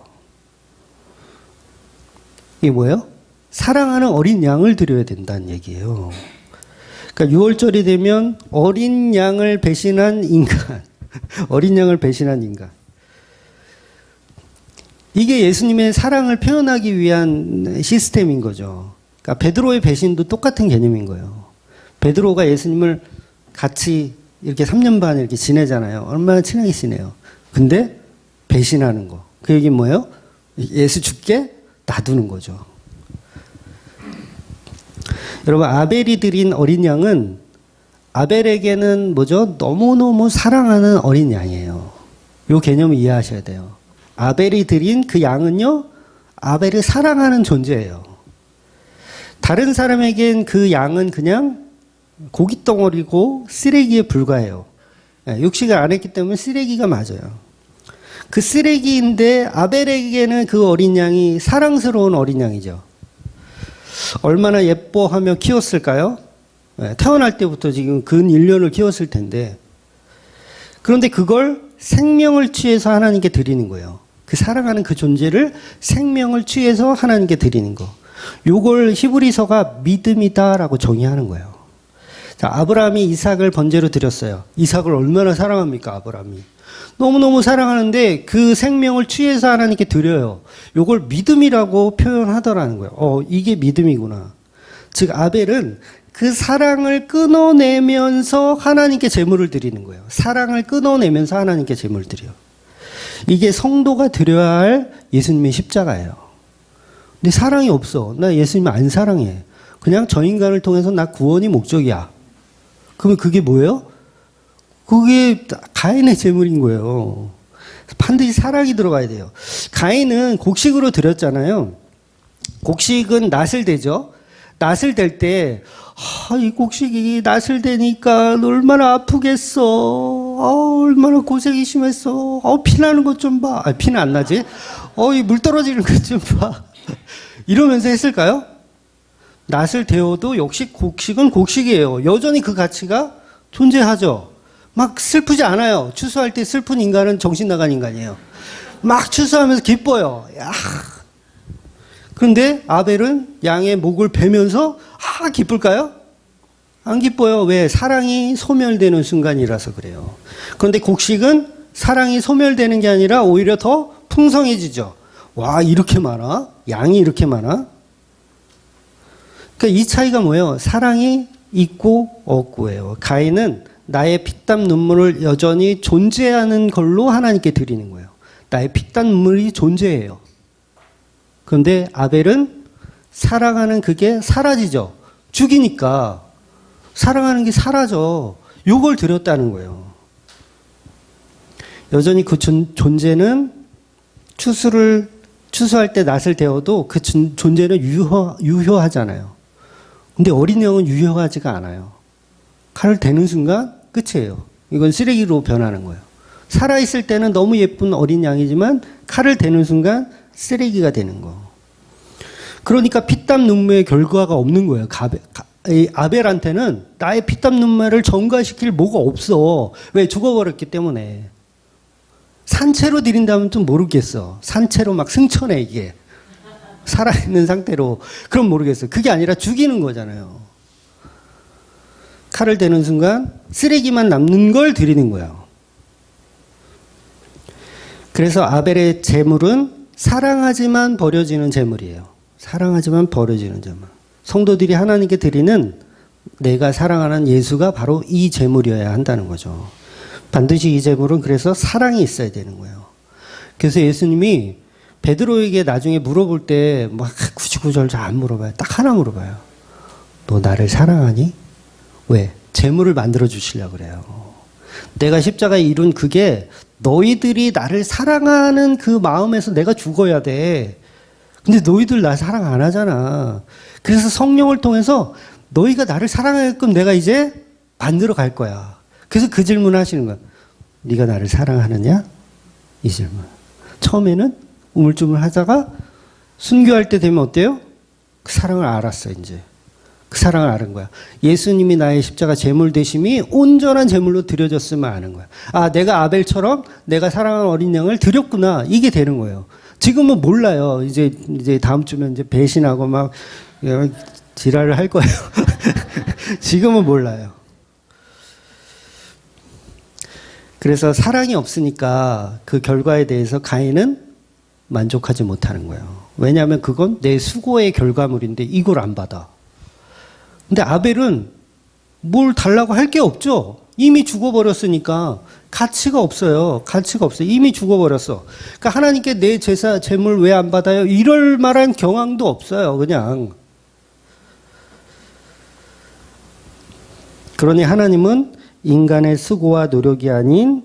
이게 뭐예요? 사랑하는 어린 양을 드려야 된다는 얘기예요. 그러니까 6월절이 되면 어린 양을 배신한 인간, 어린 양을 배신한 인간. 이게 예수님의 사랑을 표현하기 위한 시스템인 거죠. 그러니까 베드로의 배신도 똑같은 개념인 거예요. 베드로가 예수님을 같이 이렇게 3년 반 이렇게 지내잖아요. 얼마나 친하게 지내요. 근데 배신하는 거. 그 얘기는 뭐예요? 예수 죽게 놔두는 거죠. 여러분, 아벨이 드린 어린 양은 아벨에게는 뭐죠? 너무너무 사랑하는 어린 양이에요. 요 개념을 이해하셔야 돼요. 아벨이 드린 그 양은요, 아벨을 사랑하는 존재예요. 다른 사람에겐 그 양은 그냥 고깃덩어리고 쓰레기에 불과해요. 육식을 안 했기 때문에 쓰레기가 맞아요. 그 쓰레기인데 아벨에게는 그 어린 양이 사랑스러운 어린 양이죠. 얼마나 예뻐하며 키웠을까요? 태어날 때부터 지금 근 1년을 키웠을 텐데, 그런데 그걸 생명을 취해서 하나님께 드리는 거예요. 그 사랑하는 그 존재를 생명을 취해서 하나님께 드리는 거. 요걸 히브리서가 믿음이다라고 정의하는 거예요. 자, 아브라함이 이삭을 번제로 드렸어요. 이삭을 얼마나 사랑합니까, 아브라함이. 너무너무 사랑하는데 그 생명을 취해서 하나님께 드려요. 요걸 믿음이라고 표현하더라는 거예요. 이게 믿음이구나. 즉, 아벨은 그 사랑을 끊어내면서 하나님께 제물을 드리는 거예요. 사랑을 끊어내면서 하나님께 제물을 드려요. 이게 성도가 드려야 할 예수님의 십자가예요. 근데 사랑이 없어. 나 예수님 안 사랑해. 그냥 저 인간을 통해서 나 구원이 목적이야. 그러면 그게 뭐예요? 그게 가인의 제물인 거예요. 반드시 사랑이 들어가야 돼요. 가인은 곡식으로 드렸잖아요. 곡식은 낫을 대죠. 낫을 댈 때, 이 곡식이 낫을 대니까 얼마나 아프겠어. 얼마나 고생이 심했어. 피나는 것 좀 봐. 피는 안 나지? 이 물 떨어지는 것 좀 봐. 이러면서 했을까요? 낫을 데워도 역시 곡식은 곡식이에요. 여전히 그 가치가 존재하죠. 막 슬프지 않아요. 추수할 때 슬픈 인간은 정신 나간 인간이에요. 막 추수하면서 기뻐요. 그런데 아벨은 양의 목을 베면서 기쁠까요? 안 기뻐요. 왜? 사랑이 소멸되는 순간이라서 그래요. 그런데 곡식은 사랑이 소멸되는 게 아니라 오히려 더 풍성해지죠. 와, 이렇게 많아? 양이 이렇게 많아? 그러니까 이 차이가 뭐예요? 사랑이 있고 없고예요. 가인은 나의 피땀 눈물을 여전히 존재하는 걸로 하나님께 드리는 거예요. 나의 피땀 눈물이 존재해요. 그런데 아벨은 사랑하는 그게 사라지죠. 죽이니까 사랑하는 게 사라져. 요걸 드렸다는 거예요. 여전히 그 존재는 추수할 때 낫을 데워도 그 존재는 유효하잖아요. 근데 어린 양은 유효하지가 않아요. 칼을 대는 순간 끝이에요. 이건 쓰레기로 변하는 거예요. 살아있을 때는 너무 예쁜 어린 양이지만 칼을 대는 순간 쓰레기가 되는 거. 그러니까 피땀 눈물의 결과가 없는 거예요. 아벨한테는 나의 피땀 눈물을 전가시킬 뭐가 없어. 왜? 죽어버렸기 때문에. 산채로 드린다면 좀 모르겠어. 산채로 막 승천해, 이게. 살아있는 상태로. 그럼 모르겠어. 그게 아니라 죽이는 거잖아요. 칼을 대는 순간 쓰레기만 남는 걸 드리는 거예요. 그래서 아벨의 제물은 사랑하지만 버려지는 제물이에요. 사랑하지만 버려지는 제물. 성도들이 하나님께 드리는 내가 사랑하는 예수가 바로 이 제물이어야 한다는 거죠. 반드시 이 제물은 그래서 사랑이 있어야 되는 거예요. 그래서 예수님이 베드로에게 나중에 물어볼 때 막 구구절 잘 안 물어봐요. 딱 하나 물어봐요. 너 나를 사랑하니? 왜? 제물을 만들어 주시려고 그래요. 내가 십자가에 이룬 그게 너희들이 나를 사랑하는 그 마음에서 내가 죽어야 돼. 근데 너희들 나 사랑 안 하잖아. 그래서 성령을 통해서 너희가 나를 사랑하게끔 내가 이제 만들어 갈 거야. 그래서 그 질문을 하시는 거야. 네가 나를 사랑하느냐? 이 질문. 처음에는 우물쭈물 하다가 순교할 때 되면 어때요? 그 사랑을 알았어, 이제. 그 사랑을 아는 거야. 예수님이 나의 십자가 제물 되심이 온전한 제물로 드려졌으면 아는 거야. 내가 아벨처럼 내가 사랑하는 어린 양을 드렸구나. 이게 되는 거예요. 지금은 몰라요. 이제 다음 주면 이제 배신하고 막 지랄을 할 거예요. 지금은 몰라요. 그래서 사랑이 없으니까 그 결과에 대해서 가인은 만족하지 못하는 거예요. 왜냐하면 그건 내 수고의 결과물인데 이걸 안 받아. 근데 아벨은 뭘 달라고 할 게 없죠. 이미 죽어버렸으니까 가치가 없어요. 가치가 없어요. 이미 죽어버렸어. 그러니까 하나님께 내 제사, 제물 왜 안 받아요? 이럴 만한 경황도 없어요. 그냥. 그러니 하나님은 인간의 수고와 노력이 아닌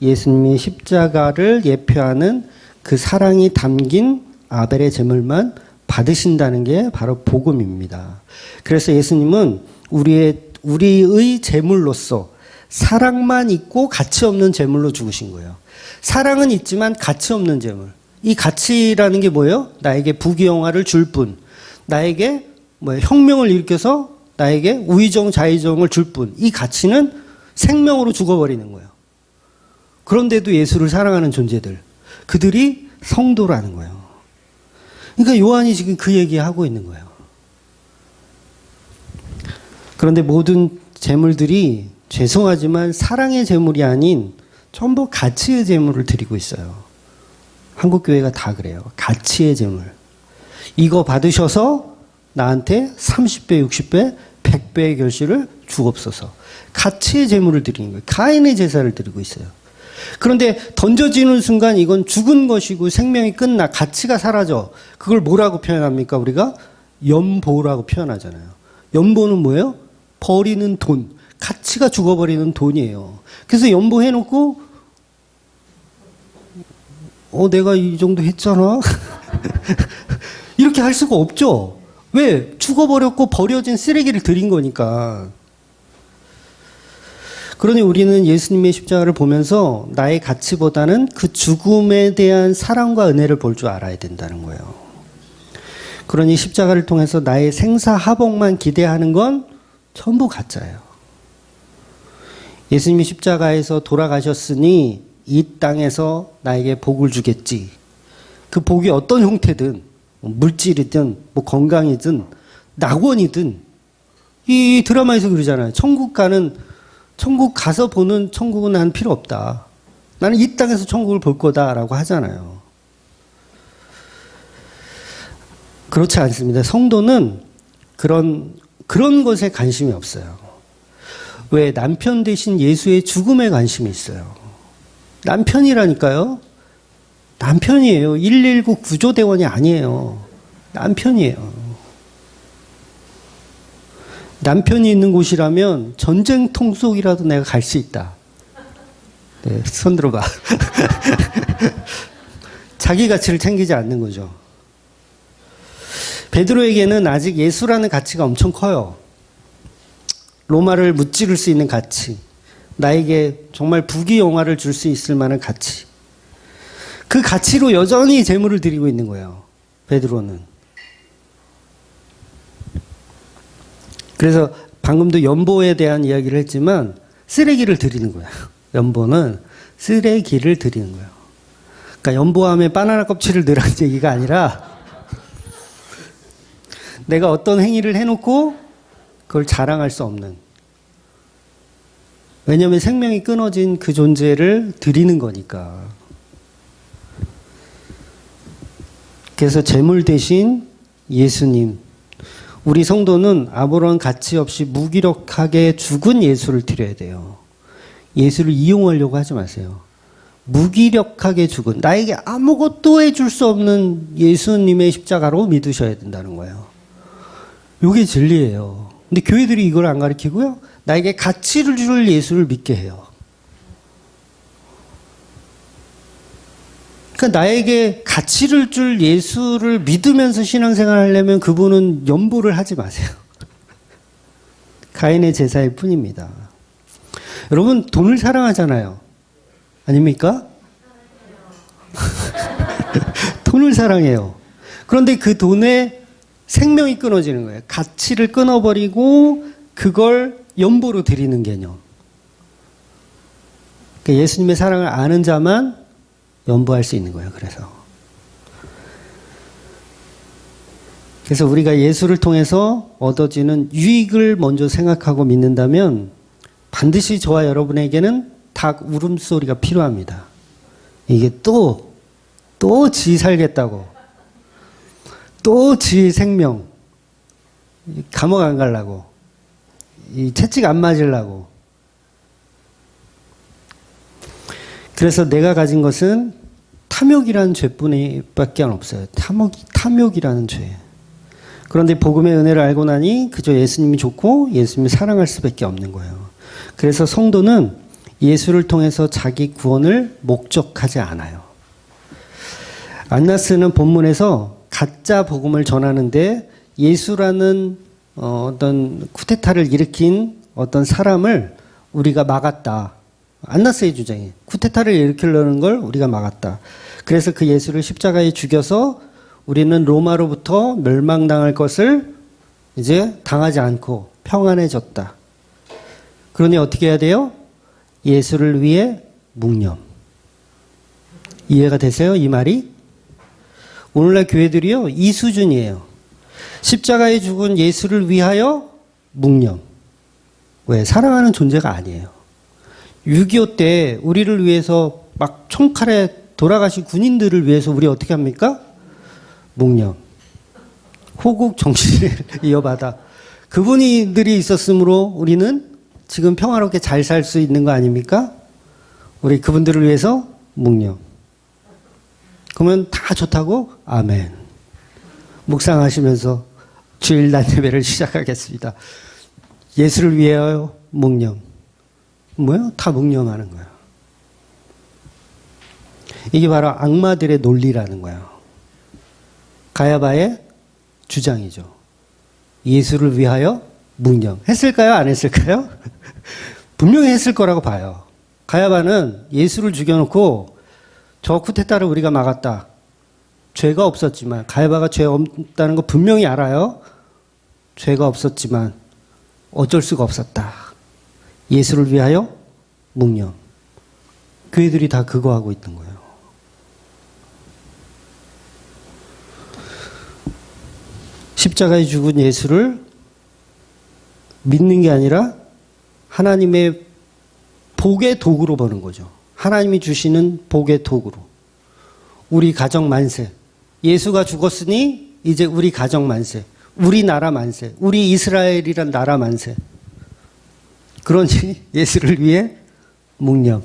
예수님의 십자가를 예표하는 그 사랑이 담긴 아벨의 제물만 받으신다는 게 바로 복음입니다. 그래서 예수님은 우리의 제물로서 사랑만 있고 가치 없는 제물로 죽으신 거예요. 사랑은 있지만 가치 없는 제물. 이 가치라는 게 뭐예요? 나에게 부귀영화를 줄 뿐. 나에게 혁명을 일으켜서 나에게 우의정 좌의정을 줄 뿐. 이 가치는 생명으로 죽어버리는 거예요. 그런데도 예수를 사랑하는 존재들. 그들이 성도라는 거예요. 그러니까 요한이 지금 그 얘기하고 있는 거예요. 그런데 모든 제물들이 죄송하지만 사랑의 제물이 아닌 전부 가치의 제물을 드리고 있어요. 한국교회가 다 그래요. 가치의 제물. 이거 받으셔서 나한테 30배, 60배, 100배의 결실을 주옵소서. 가치의 제물을 드리는 거예요. 가인의 제사를 드리고 있어요. 그런데 던져지는 순간 이건 죽은 것이고 생명이 끝나 가치가 사라져. 그걸 뭐라고 표현합니까? 우리가 연보라고 표현하잖아요. 연보는 뭐예요? 버리는 돈. 가치가 죽어버리는 돈이에요. 그래서 연보해놓고 내가 이 정도 했잖아. 이렇게 할 수가 없죠. 왜? 죽어버렸고 버려진 쓰레기를 드린 거니까. 그러니 우리는 예수님의 십자가를 보면서 나의 가치보다는 그 죽음에 대한 사랑과 은혜를 볼 줄 알아야 된다는 거예요. 그러니 십자가를 통해서 나의 생사하복만 기대하는 건 전부 가짜예요. 예수님이 십자가에서 돌아가셨으니 이 땅에서 나에게 복을 주겠지. 그 복이 어떤 형태든 물질이든 건강이든 낙원이든 이 드라마에서 그러잖아요. 천국 가서 보는 천국은 난 필요 없다. 나는 이 땅에서 천국을 볼 거다라고 하잖아요. 그렇지 않습니다. 성도는 그런 것에 관심이 없어요. 왜? 남편 대신 예수의 죽음에 관심이 있어요. 남편이라니까요. 남편이에요. 119 구조대원이 아니에요. 남편이에요. 남편이 있는 곳이라면 전쟁통 속이라도 내가 갈 수 있다. 네, 손 들어봐. 자기 가치를 챙기지 않는 거죠. 베드로에게는 아직 예수라는 가치가 엄청 커요. 로마를 무찌를 수 있는 가치. 나에게 정말 부귀영화를 줄 수 있을 만한 가치. 그 가치로 여전히 재물을 드리고 있는 거예요. 베드로는. 그래서 방금도 연보에 대한 이야기를 했지만 쓰레기를 드리는 거예요. 연보는 쓰레기를 드리는 거예요. 그러니까 연보함에 바나나 껍질을 넣으라는 얘기가 아니라 내가 어떤 행위를 해놓고 그걸 자랑할 수 없는. 왜냐하면 생명이 끊어진 그 존재를 드리는 거니까. 그래서 재물 대신 예수님. 우리 성도는 아무런 가치 없이 무기력하게 죽은 예수를 드려야 돼요. 예수를 이용하려고 하지 마세요. 무기력하게 죽은, 나에게 아무것도 해줄 수 없는 예수님의 십자가로 믿으셔야 된다는 거예요. 이게 진리예요. 근데 교회들이 이걸 안 가르치고요. 나에게 가치를 줄 예수를 믿게 해요. 그러니까 나에게 가치를 줄 예수를 믿으면서 신앙생활을 하려면 그분은 연보를 하지 마세요. 가인의 제사일 뿐입니다. 여러분 돈을 사랑하잖아요. 아닙니까? 돈을 사랑해요. 그런데 그 돈에 생명이 끊어지는 거예요. 가치를 끊어버리고 그걸 연보로 드리는 개념. 그러니까 예수님의 사랑을 아는 자만 연보할 수 있는 거예요. 그래서 우리가 예수를 통해서 얻어지는 유익을 먼저 생각하고 믿는다면 반드시 저와 여러분에게는 닭 울음소리가 필요합니다. 이게 또 지 살겠다고, 또 지 생명 감옥 안 가려고, 이 채찍 안 맞으려고. 그래서 내가 가진 것은 탐욕이라는 죄뿐밖에 없어요. 탐욕이라는 죄. 그런데 복음의 은혜를 알고 나니 그저 예수님이 좋고 예수님을 사랑할 수밖에 없는 거예요. 그래서 성도는 예수를 통해서 자기 구원을 목적하지 않아요. 안나스는 본문에서 가짜 복음을 전하는데 예수라는 어떤 쿠데타를 일으킨 어떤 사람을 우리가 막았다. 안나스의 주장이 쿠데타를 일으키려는 걸 우리가 막았다. 그래서 그 예수를 십자가에 죽여서 우리는 로마로부터 멸망당할 것을 이제 당하지 않고 평안해졌다. 그러니 어떻게 해야 돼요? 예수를 위해 묵념. 이해가 되세요? 이 말이? 오늘날 교회들이요, 이 수준이에요. 십자가에 죽은 예수를 위하여 묵념. 왜? 사랑하는 존재가 아니에요. 6.25 때 우리를 위해서 막 총칼에 돌아가신 군인들을 위해서 우리 어떻게 합니까? 묵념. 호국 정신을 이어받아. 그분들이 있었으므로 우리는 지금 평화롭게 잘 살 수 있는 거 아닙니까? 우리 그분들을 위해서 묵념. 그러면 다 좋다고? 아멘. 묵상하시면서 주일날 예배를 시작하겠습니다. 예수를 위하여 묵념. 뭐요? 다 묵념하는 거예요. 이게 바로 악마들의 논리라는 거예요. 가야바의 주장이죠. 예수를 위하여 묵념. 했을까요? 안 했을까요? 분명히 했을 거라고 봐요. 가야바는 예수를 죽여놓고 저 쿠데타를 우리가 막았다. 죄가 없었지만, 가야바가 죄 없다는 거 분명히 알아요. 죄가 없었지만 어쩔 수가 없었다. 예수를 위하여 묵념. 교회들이 다 그거 하고 있는 거예요. 십자가에 죽은 예수를 믿는 게 아니라 하나님의 복의 도구로 보는 거죠. 하나님이 주시는 복의 도구로. 우리 가정 만세. 예수가 죽었으니 이제 우리 가정 만세. 우리 나라 만세. 우리 이스라엘이란 나라 만세. 그러니 예수를 위해 묵념.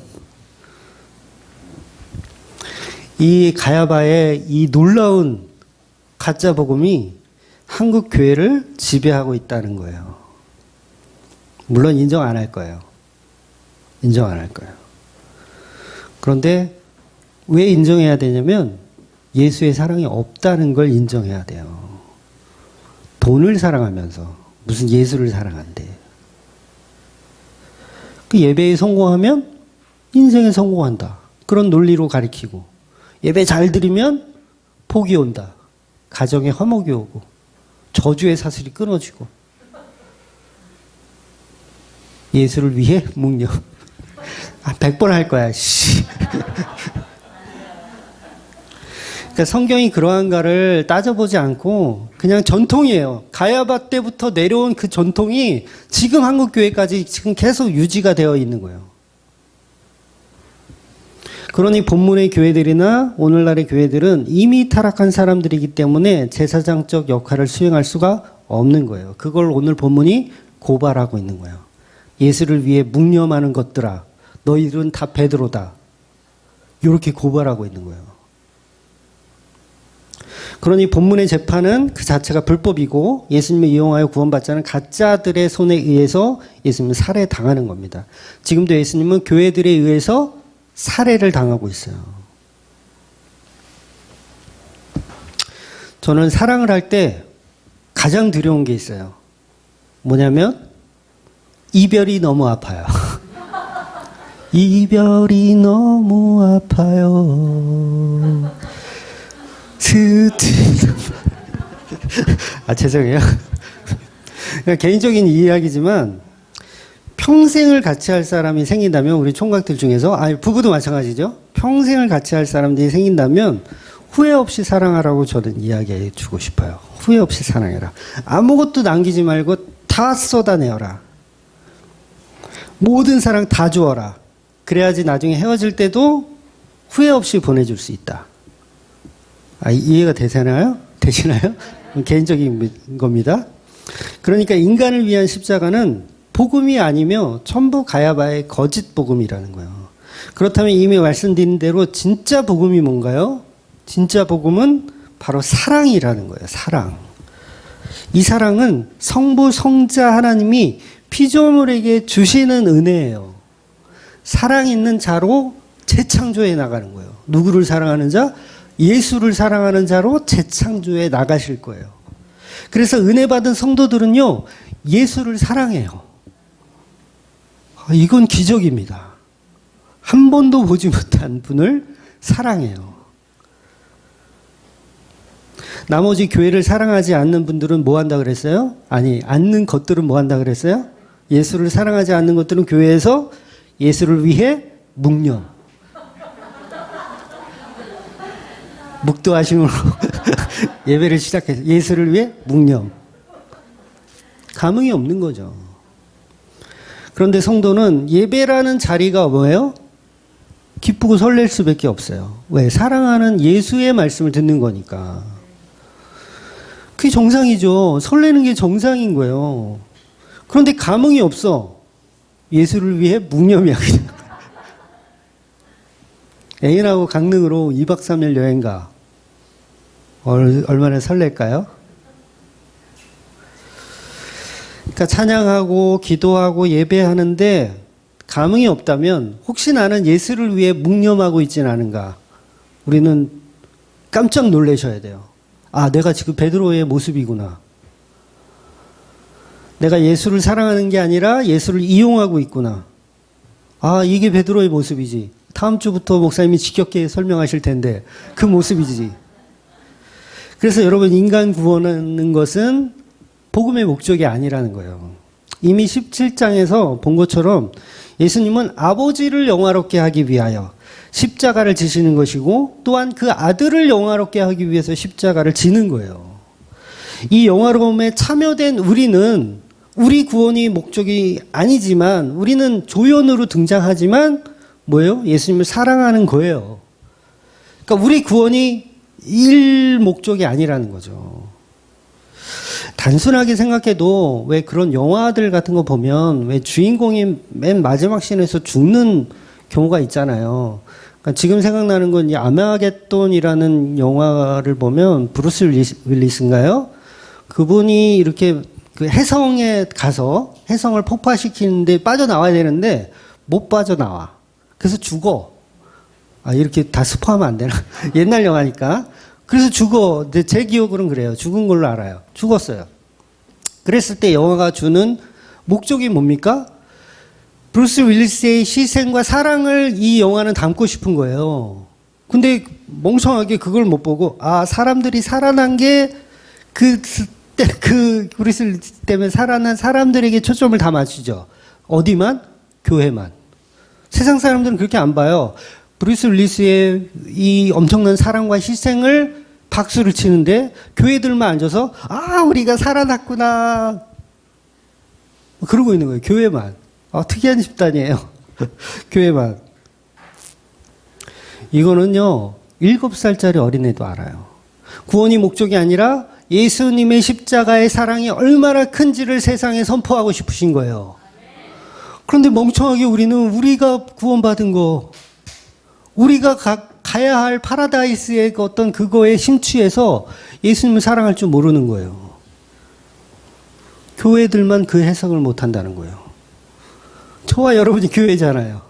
이 가야바의 이 놀라운 가짜 복음이 한국 교회를 지배하고 있다는 거예요. 물론 인정 안 할 거예요. 인정 안 할 거예요. 그런데 왜 인정해야 되냐면 예수의 사랑이 없다는 걸 인정해야 돼요. 돈을 사랑하면서 무슨 예수를 사랑한대. 그 예배에 성공하면 인생에 성공한다. 그런 논리로 가리키고, 예배 잘 드리면 복이 온다. 가정에 화목이 오고 저주의 사슬이 끊어지고. 예수를 위해 묵념. 100번 할 거야. 씨. 그러니까 성경이 그러한가를 따져보지 않고 그냥 전통이에요. 가야바 때부터 내려온 그 전통이 지금 한국 교회까지 지금 계속 유지가 되어 있는 거예요. 그러니 본문의 교회들이나 오늘날의 교회들은 이미 타락한 사람들이기 때문에 제사장적 역할을 수행할 수가 없는 거예요. 그걸 오늘 본문이 고발하고 있는 거예요. 예수를 위해 묵념하는 것들아, 너희들은 다 베드로다. 이렇게 고발하고 있는 거예요. 그러니 본문의 재판은 그 자체가 불법이고 예수님을 이용하여 구원받지 않은 가짜들의 손에 의해서 예수님은 살해당하는 겁니다. 지금도 예수님은 교회들에 의해서 살해를 당하고 있어요. 저는 사랑을 할 때 가장 두려운 게 있어요. 뭐냐면 이별이 너무 아파요. 이별이 너무 아파요. 죄송해요. 개인적인 이야기지만 평생을 같이 할 사람이 생긴다면, 우리 총각들 중에서, 부부도 마찬가지죠. 평생을 같이 할 사람들이 생긴다면 후회 없이 사랑하라고 저는 이야기해 주고 싶어요. 후회 없이 사랑해라. 아무것도 남기지 말고 다 쏟아내어라. 모든 사랑 다 주어라. 그래야지 나중에 헤어질 때도 후회 없이 보내줄 수 있다. 이해가 되시나요? 개인적인 겁니다. 그러니까 인간을 위한 십자가는 복음이 아니며 전부 가야바의 거짓 복음이라는 거예요. 그렇다면 이미 말씀드린 대로 진짜 복음이 뭔가요? 진짜 복음은 바로 사랑이라는 거예요. 사랑. 이 사랑은 성부, 성자 하나님이 피조물에게 주시는 은혜예요. 사랑 있는 자로 재창조해 나가는 거예요. 누구를 사랑하는 자? 예수를 사랑하는 자로 재창조해 나가실 거예요. 그래서 은혜 받은 성도들은요, 예수를 사랑해요. 이건 기적입니다. 한 번도 보지 못한 분을 사랑해요. 나머지 교회를 사랑하지 않는 분들은 뭐 한다 그랬어요? 아니, 않는 것들은 뭐 한다 그랬어요? 예수를 사랑하지 않는 것들은 교회에서 예수를 위해 묵념. 묵도하심으로 예배를 시작해서 예수를 위해 묵념. 감흥이 없는 거죠. 그런데 성도는 예배라는 자리가 뭐예요? 기쁘고 설렐 수밖에 없어요. 왜? 사랑하는 예수의 말씀을 듣는 거니까. 그게 정상이죠. 설레는 게 정상인 거예요. 그런데 감흥이 없어. 예수를 위해 묵념이야, 그냥. 애인하고 강릉으로 2박 3일 여행 가. 얼마나 설렐까요? 그러니까 찬양하고 기도하고 예배하는데 감흥이 없다면 혹시 나는 예수를 위해 묵념하고 있지는 않은가? 우리는 깜짝 놀라셔야 돼요. 아, 내가 지금 베드로의 모습이구나. 내가 예수를 사랑하는 게 아니라 예수를 이용하고 있구나. 아, 이게 베드로의 모습이지. 다음 주부터 목사님이 지겹게 설명하실 텐데 그 모습이지. 그래서 여러분, 인간 구원하는 것은 복음의 목적이 아니라는 거예요. 이미 17장에서 본 것처럼 예수님은 아버지를 영화롭게 하기 위하여 십자가를 지시는 것이고 또한 그 아들을 영화롭게 하기 위해서 십자가를 지는 거예요. 이 영화로움에 참여된 우리는 우리 구원이 목적이 아니지만 우리는 조연으로 등장하지만 뭐예요? 예수님을 사랑하는 거예요. 그러니까 우리 구원이 일 목적이 아니라는 거죠. 단순하게 생각해도 왜 그런 영화들 같은 거 보면 왜 주인공이 맨 마지막 씬에서 죽는 경우가 있잖아요. 그러니까 지금 생각나는 건 이 아마겟돈이라는 영화를 보면 브루스 윌리스인가요? 그분이 이렇게 그 해성에 가서 해성을 폭파시키는데 빠져나와야 되는데 못 빠져나와. 그래서 죽어. 아, 이렇게 다 스포하면 안 되나? 옛날 영화니까. 그래서 죽어. 근데 제 기억으로는 그래요. 죽은 걸로 알아요. 죽었어요. 그랬을 때 영화가 주는 목적이 뭡니까? 브루스 윌리스의 희생과 사랑을 이 영화는 담고 싶은 거예요. 근데 멍청하게 그걸 못 보고, 아, 사람들이 살아난 게 그 브루스 윌리스 때문에 살아난 사람들에게 초점을 다 맞추죠. 어디만? 교회만. 세상 사람들은 그렇게 안 봐요. 브루스 윌리스의 이 엄청난 사랑과 희생을 박수를 치는데 교회들만 앉아서 아, 우리가 살아났구나 그러고 있는 거예요. 교회만. 아, 특이한 집단이에요. 교회만. 이거는요 7살짜리 어린애도 알아요. 구원이 목적이 아니라 예수님의 십자가의 사랑이 얼마나 큰지를 세상에 선포하고 싶으신 거예요. 그런데 멍청하게 우리는 우리가 구원받은 거, 우리가 가야 할 파라다이스의 어떤 그거에 심취해서 예수님을 사랑할 줄 모르는 거예요. 교회들만 그 해석을 못 한다는 거예요. 저와 여러분이 교회잖아요.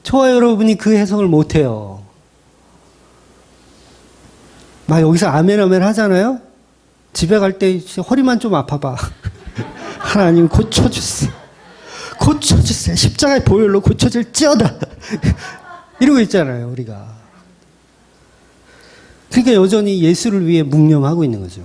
저와 여러분이 그 해석을 못 해요. 막 여기서 아멘 아멘 하잖아요. 집에 갈 때 허리만 좀 아파봐. 하나님 고쳐주세요. 고쳐주세요. 십자가의 보혈로 고쳐질지어다. 이러고 있잖아요, 우리가. 그러니까 여전히 예수를 위해 묵념하고 있는 거죠.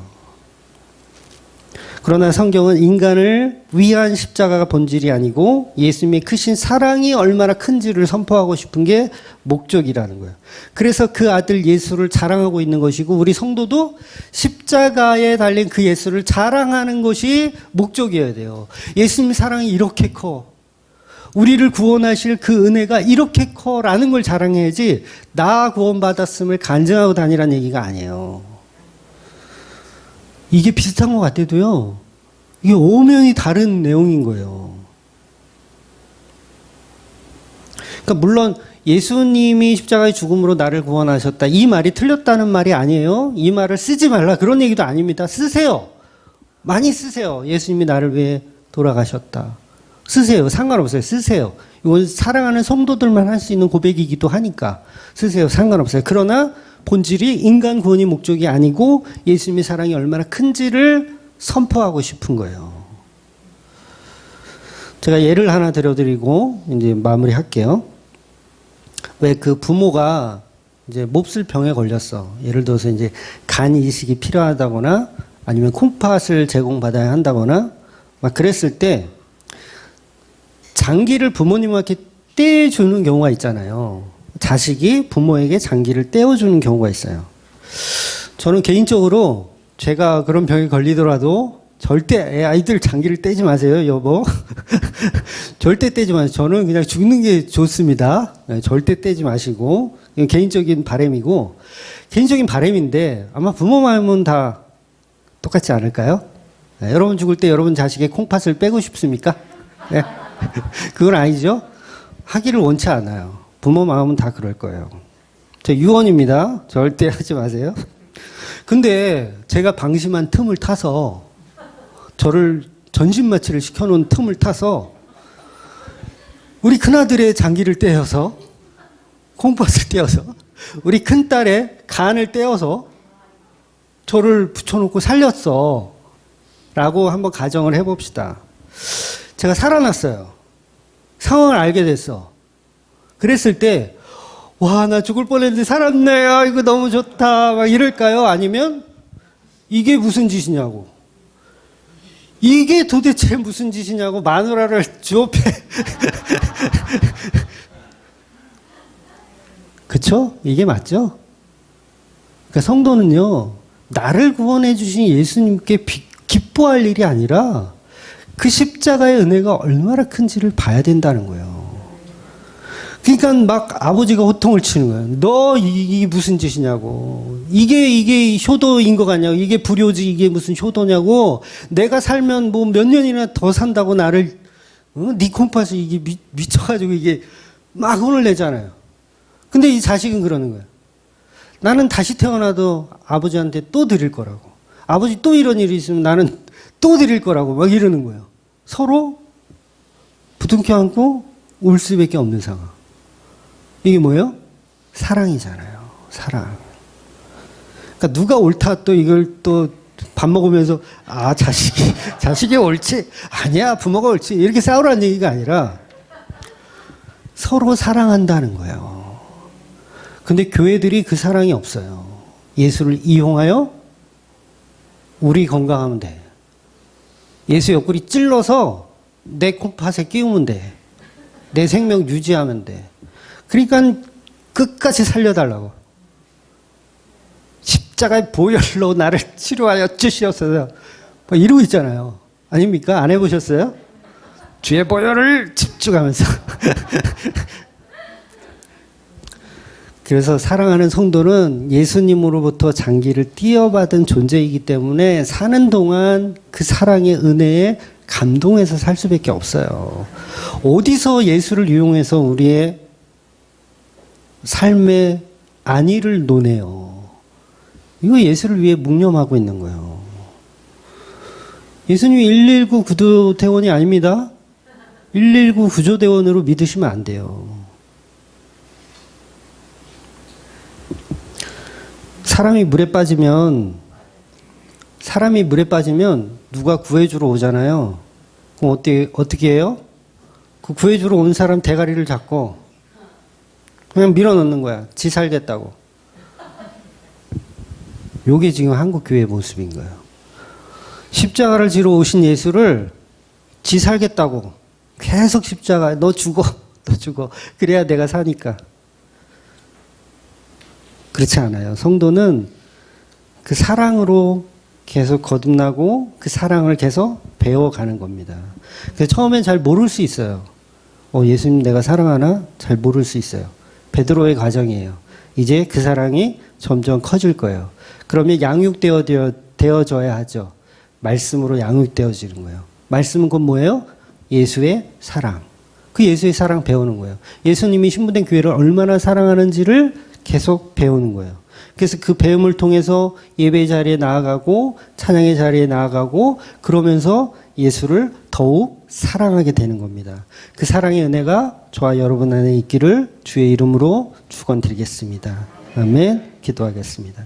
그러나 성경은 인간을 위한 십자가가 본질이 아니고 예수님의 크신 사랑이 얼마나 큰지를 선포하고 싶은 게 목적이라는 거예요. 그래서 그 아들 예수를 자랑하고 있는 것이고 우리 성도도 십자가에 달린 그 예수를 자랑하는 것이 목적이어야 돼요. 예수님 사랑이 이렇게 커. 우리를 구원하실 그 은혜가 이렇게 커라는 걸 자랑해야지 나 구원받았음을 간증하고 다니라는 얘기가 아니에요. 이게 비슷한 것 같아도요. 이게 오면이 다른 내용인 거예요. 그러니까 물론 예수님이 십자가의 죽음으로 나를 구원하셨다. 이 말이 틀렸다는 말이 아니에요. 이 말을 쓰지 말라. 그런 얘기도 아닙니다. 쓰세요. 많이 쓰세요. 예수님이 나를 위해 돌아가셨다. 쓰세요. 상관없어요. 쓰세요. 이건 사랑하는 성도들만 할 수 있는 고백이기도 하니까 쓰세요. 상관없어요. 그러나 본질이 인간 구원이 목적이 아니고 예수님의 사랑이 얼마나 큰지를 선포하고 싶은 거예요. 제가 예를 하나 들어드리고 이제 마무리할게요. 왜 그 부모가 이제 몹쓸 병에 걸렸어. 예를 들어서 이제 간 이식이 필요하다거나 아니면 콩팥을 제공받아야 한다거나 막 그랬을 때 장기를 부모님한테 떼주는 경우가 있잖아요. 자식이 부모에게 장기를 떼어주는 경우가 있어요. 저는 개인적으로 제가 그런 병에 걸리더라도 절대 아이들 장기를 떼지 마세요, 여보. 절대 떼지 마세요. 저는 그냥 죽는 게 좋습니다. 절대 떼지 마시고. 이건 개인적인 바람이고, 개인적인 바람인데 아마 부모 마음은 다 똑같지 않을까요? 여러분 죽을 때 여러분 자식의 콩팥을 빼고 싶습니까? 네. 그건 아니죠. 하기를 원치 않아요. 부모 마음은 다 그럴 거예요. 저 유언입니다. 절대 하지 마세요. 근데 제가 방심한 틈을 타서 저를 전신마취를 시켜놓은 틈을 타서 우리 큰아들의 장기를 떼어서 콩팥을 떼어서 우리 큰딸의 간을 떼어서 저를 붙여놓고 살렸어 라고 한번 가정을 해봅시다. 제가 살아났어요. 상황을 알게 됐어. 그랬을 때 와, 나 죽을 뻔했는데 살았네. 아, 이거 너무 좋다. 막 이럴까요? 아니면 이게 무슨 짓이냐고. 이게 도대체 무슨 짓이냐고 마누라를 주업해. 그쵸? 이게 맞죠? 그러니까 성도는요, 나를 구원해 주신 예수님께 기뻐할 일이 아니라 그 십자가의 은혜가 얼마나 큰지를 봐야 된다는 거예요. 그러니까 막 아버지가 호통을 치는 거예요. 너 이게 무슨 짓이냐고. 이게 효도인 것 같냐고. 이게 불효지. 이게 무슨 효도냐고. 내가 살면 뭐 몇 년이나 더 산다고 나를 네 콩팥이 이게 미쳐가지고 이게 막 혼을 내잖아요. 근데 이 자식은 그러는 거예요. 나는 다시 태어나도 아버지한테 또 드릴 거라고. 아버지 또 이런 일이 있으면 나는 또 드릴 거라고 막 이러는 거예요. 서로 부둥켜 안고 울 수밖에 없는 상황. 이게 뭐예요? 사랑이잖아요. 사랑. 그러니까 누가 옳다 또 이걸 또 밥 먹으면서 아 자식이 옳지 아니야 부모가 옳지 이렇게 싸우라는 얘기가 아니라 서로 사랑한다는 거예요. 근데 교회들이 그 사랑이 없어요. 예수를 이용하여 우리 건강하면 돼. 예수 옆구리 찔러서 내 콩팥에 끼우면 돼. 내 생명 유지하면 돼. 그러니까 끝까지 살려달라고. 십자가의 보혈로 나를 치료하여 주시옵소서. 뭐 이러고 있잖아요. 아닙니까? 안 해보셨어요? 주의 보혈을 집중하면서. 그래서 사랑하는 성도는 예수님으로부터 장기를 띄어받은 존재이기 때문에 사는 동안 그 사랑의 은혜에 감동해서 살 수밖에 없어요. 어디서 예수를 이용해서 우리의 삶의 안위를 논해요. 이거 예수를 위해 묵념하고 있는 거예요. 예수님이 119 구조대원이 아닙니다. 119 구조대원으로 믿으시면 안 돼요. 사람이 물에 빠지면 누가 구해주러 오잖아요. 그럼 어떻게 해요? 그 구해주러 온 사람 대가리를 잡고 그냥 밀어넣는 거야. 지 살겠다고. 요게 지금 한국 교회의 모습인 거예요. 십자가를 지러 오신 예수를 지 살겠다고 계속 십자가 너 죽어. 그래야 내가 사니까. 그렇지 않아요. 성도는 그 사랑으로 계속 거듭나고 그 사랑을 계속 배워가는 겁니다. 그래서 처음엔 잘 모를 수 있어요. 예수님 내가 사랑하나? 잘 모를 수 있어요. 베드로의 과정이에요. 이제 그 사랑이 점점 커질 거예요. 그러면 양육되어져야 하죠. 말씀으로 양육되어지는 거예요. 말씀은 곧 뭐예요? 예수의 사랑. 그 예수의 사랑 배우는 거예요. 예수님이 신부된 교회를 얼마나 사랑하는지를 계속 배우는 거예요. 그래서 그 배움을 통해서 예배 자리에 나아가고 찬양의 자리에 나아가고 그러면서 예수를 더욱 사랑하게 되는 겁니다. 그 사랑의 은혜가 저와 여러분 안에 있기를 주의 이름으로 축원드리겠습니다. 아멘. 기도하겠습니다.